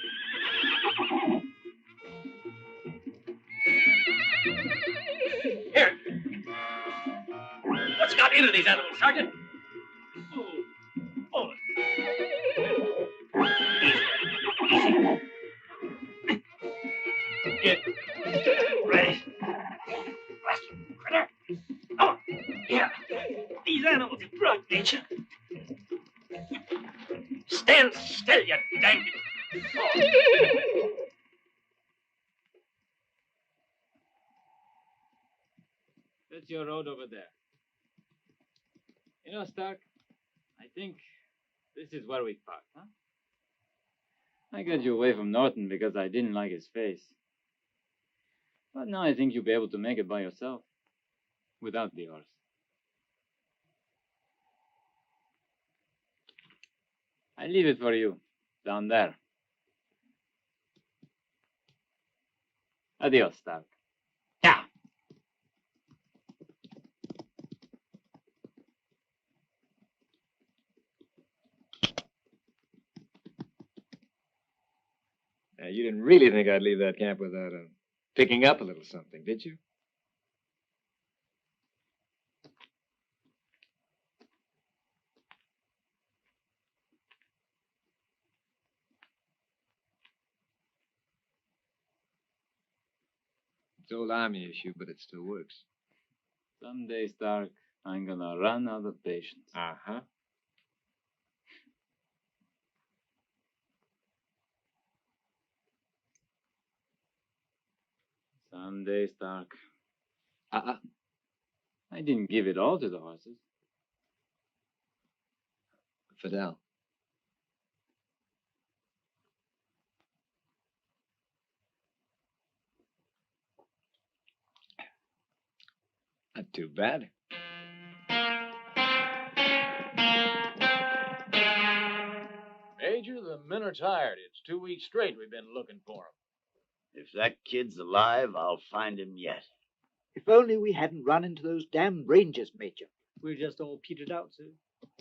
Here. What's got into these animals, Sergeant? Oh. Easy. Get ready. Critter. Oh, yeah. These animals are drug nature. Stand still, you dang. Oh. That's your road over there. You know, Stark, I think this is where we parked, huh? I got you away from Norton because I didn't like his face. But now I think you'll be able to make it by yourself, without the horse. I leave it for you, down there. Adios, Stark. Yeah. Now, you didn't really think I'd leave that camp without picking up a little something, did you? It's old army issue, but it still works. Someday, Stark, I'm gonna run out of patience. Uh-huh. Someday, Stark. I didn't give it all to the horses. Fidel. Not too bad. Major, the men are tired. It's 2 weeks straight we've been looking for him. If that kid's alive, I'll find him yet. If only we hadn't run into those damn rangers, Major. We're just all petered out, sir.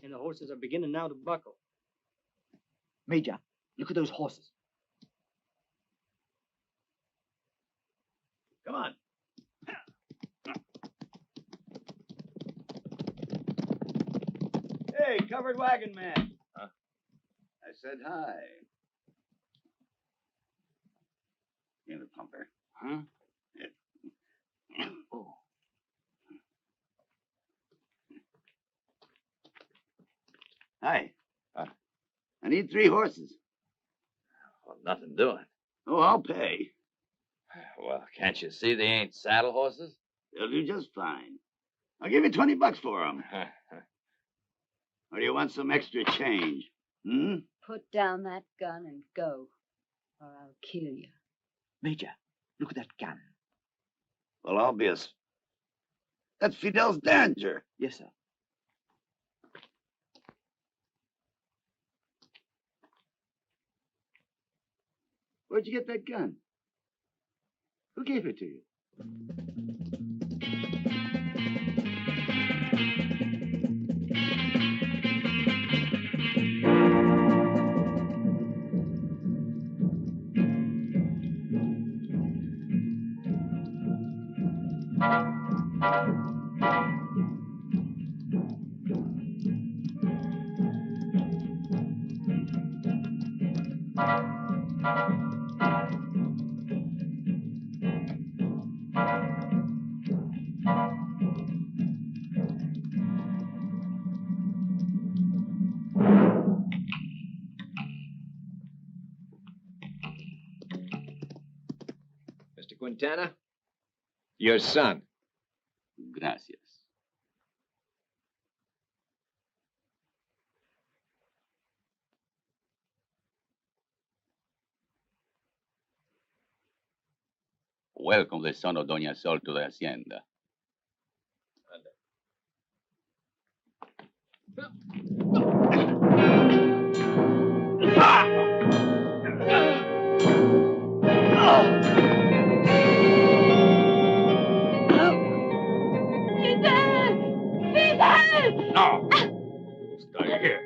And the horses are beginning now to buckle. Major, look at those horses. Come on. Hey, covered wagon man. Huh? I said hi. In the pumper. Huh? Yeah. Oh. Hi. I need 3 horses. Well, nothing doing. Oh, I'll pay. Well, can't you see they ain't saddle horses? They'll do just fine. I'll give you $20 for them. Or do you want some extra change? Hmm? Put down that gun and go, or I'll kill you. Major, look at that gun. Well, obvious. That's Fidel's Derringer. Yes, sir. Where'd you get that gun? Who gave it to you? Mr. Quintana, your son. Gracias. Welcome the son of Doña Sol to the hacienda. No! You stay here.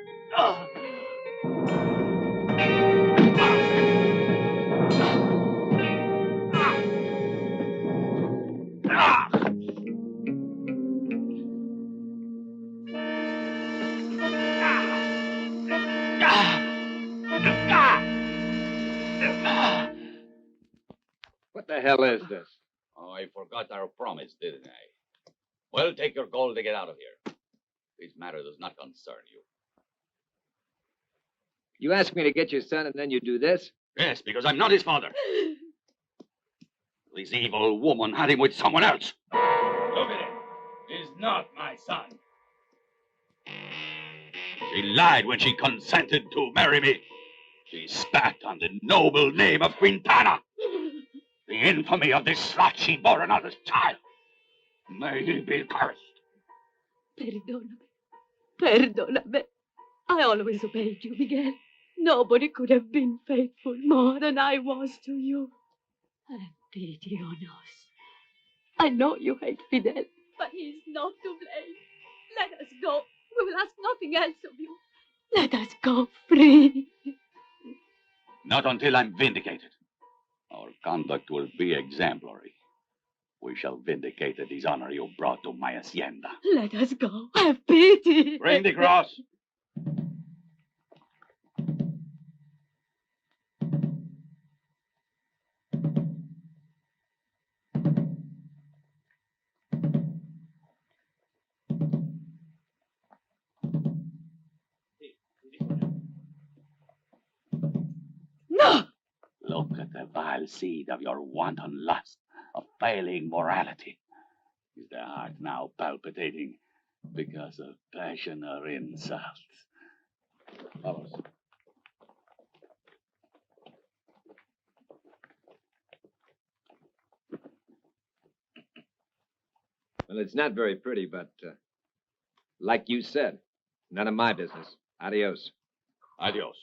What the hell is this? Oh, I forgot our promise, didn't I? Well, take your gold to get out of here. This matter does not concern you. You asked me to get your son, and then you do this? Yes, because I'm not his father. This evil woman had him with someone else. Look at him. He's not my son. She lied when she consented to marry me. She spat on the noble name of Quintana. The infamy of this slut she bore another's child. May he be cursed. Perdóname. Perdóname. I always obeyed you, Miguel. Nobody could have been faithful more than I was to you. Have pity on us. I know you hate Fidel, but he's not to blame. Let us go. We will ask nothing else of you. Let us go free. Not until I'm vindicated. Our conduct will be exemplary. We shall vindicate the dishonor you brought to my hacienda. Let us go. Have pity. Bring the cross. No! Look at the vile seed of your wanton lust, of failing morality. Is the heart now palpitating because of passion or insult? Follow us. Well, it's not very pretty, but like you said, none of my business. Adios. Adios.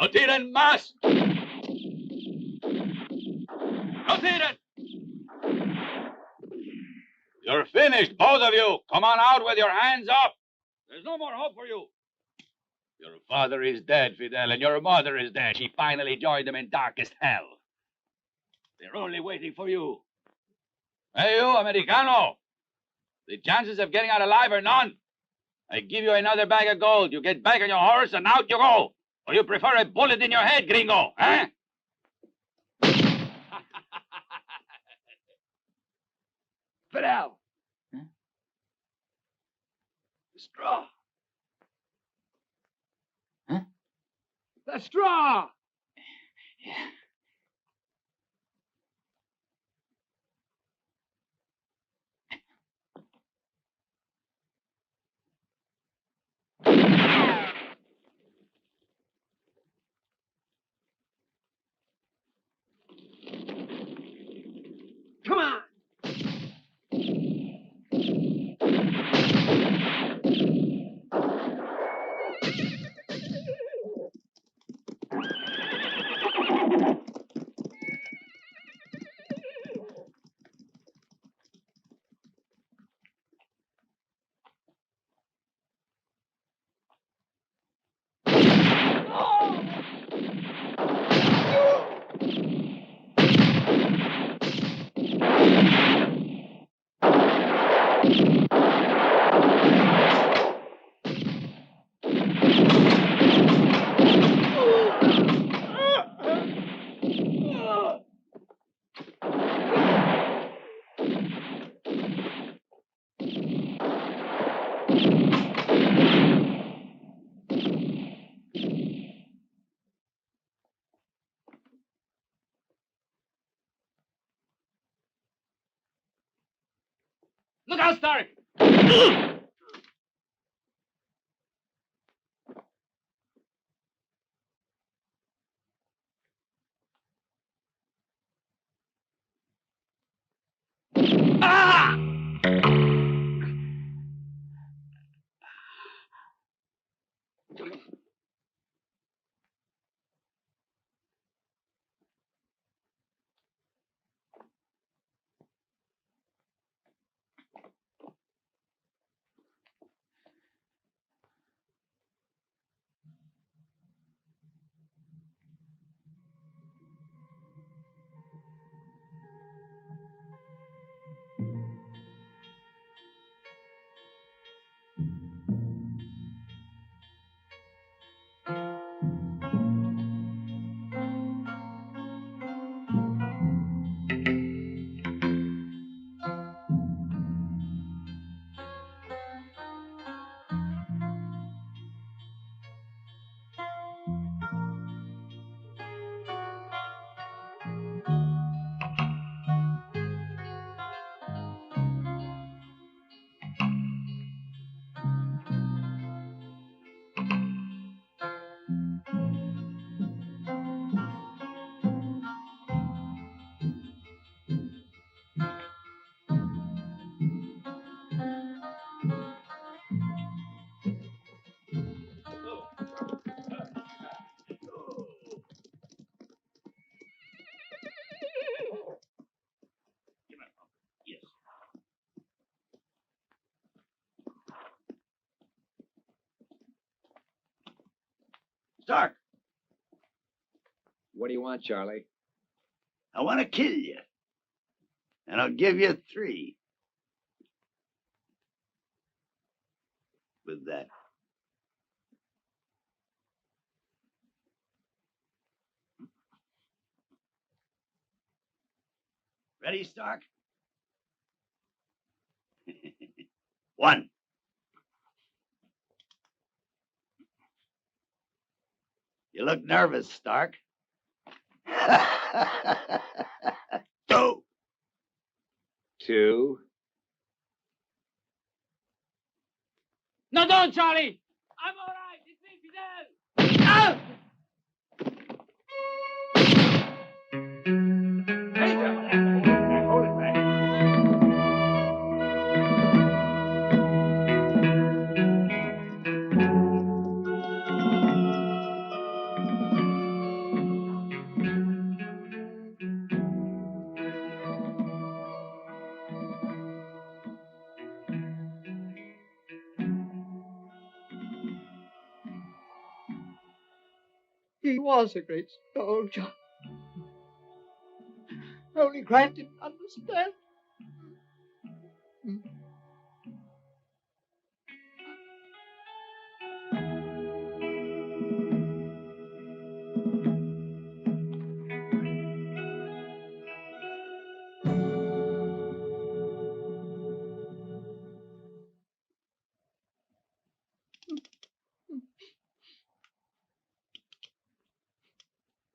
No tiren más! No tiren! You're finished, both of you. Come on out with your hands up. There's no more hope for you. Your father is dead, Fidel, and your mother is dead. She finally joined them in darkest hell. They're only waiting for you. Hey, you, Americano. The chances of getting out alive are none. I give you another bag of gold. You get back on your horse and out you go. Or you prefer a bullet in your head, gringo, eh? Fidel! Huh? The straw! Huh? The straw! Yeah. Come on! Look out, Stark! Ah! Stark, What do you want, Charlie? I want to kill you. And I'll give you 3. With that. Ready, Stark? 1. You look nervous, Stark. 2. 2. No, don't, Charlie! I'm all right. It's me, Fidel. Ah! He was a great soldier. Only Grant didn't understand.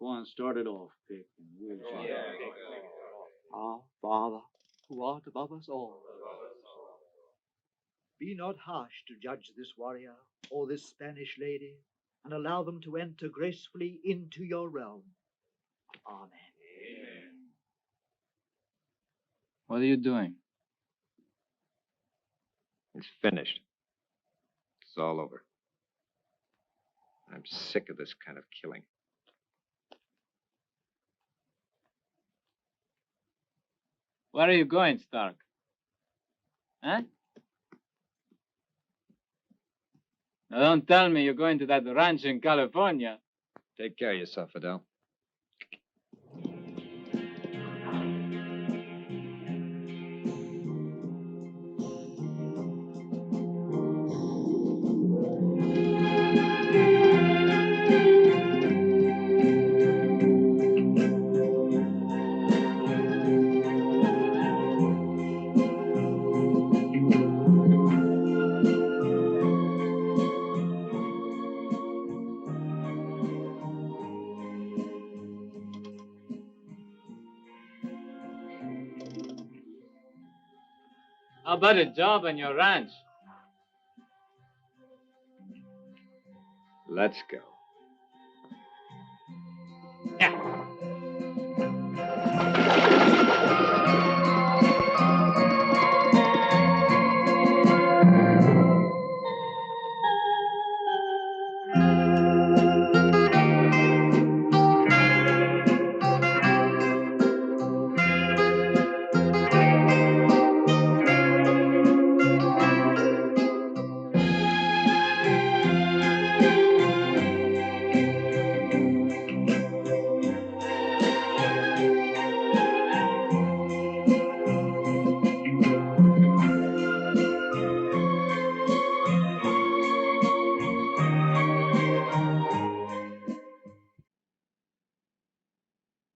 Go on, start it off, Pick. And we'll Our Father, who art above us all, be not harsh to judge this warrior or this Spanish lady, and allow them to enter gracefully into your realm. Amen. What are you doing? It's finished. It's all over. I'm sick of this kind of killing. Where are you going, Stark? Huh? Now don't tell me you're going to that ranch in California. Take care of yourself, Fidel. How about a job on your ranch? Let's go. Yeah.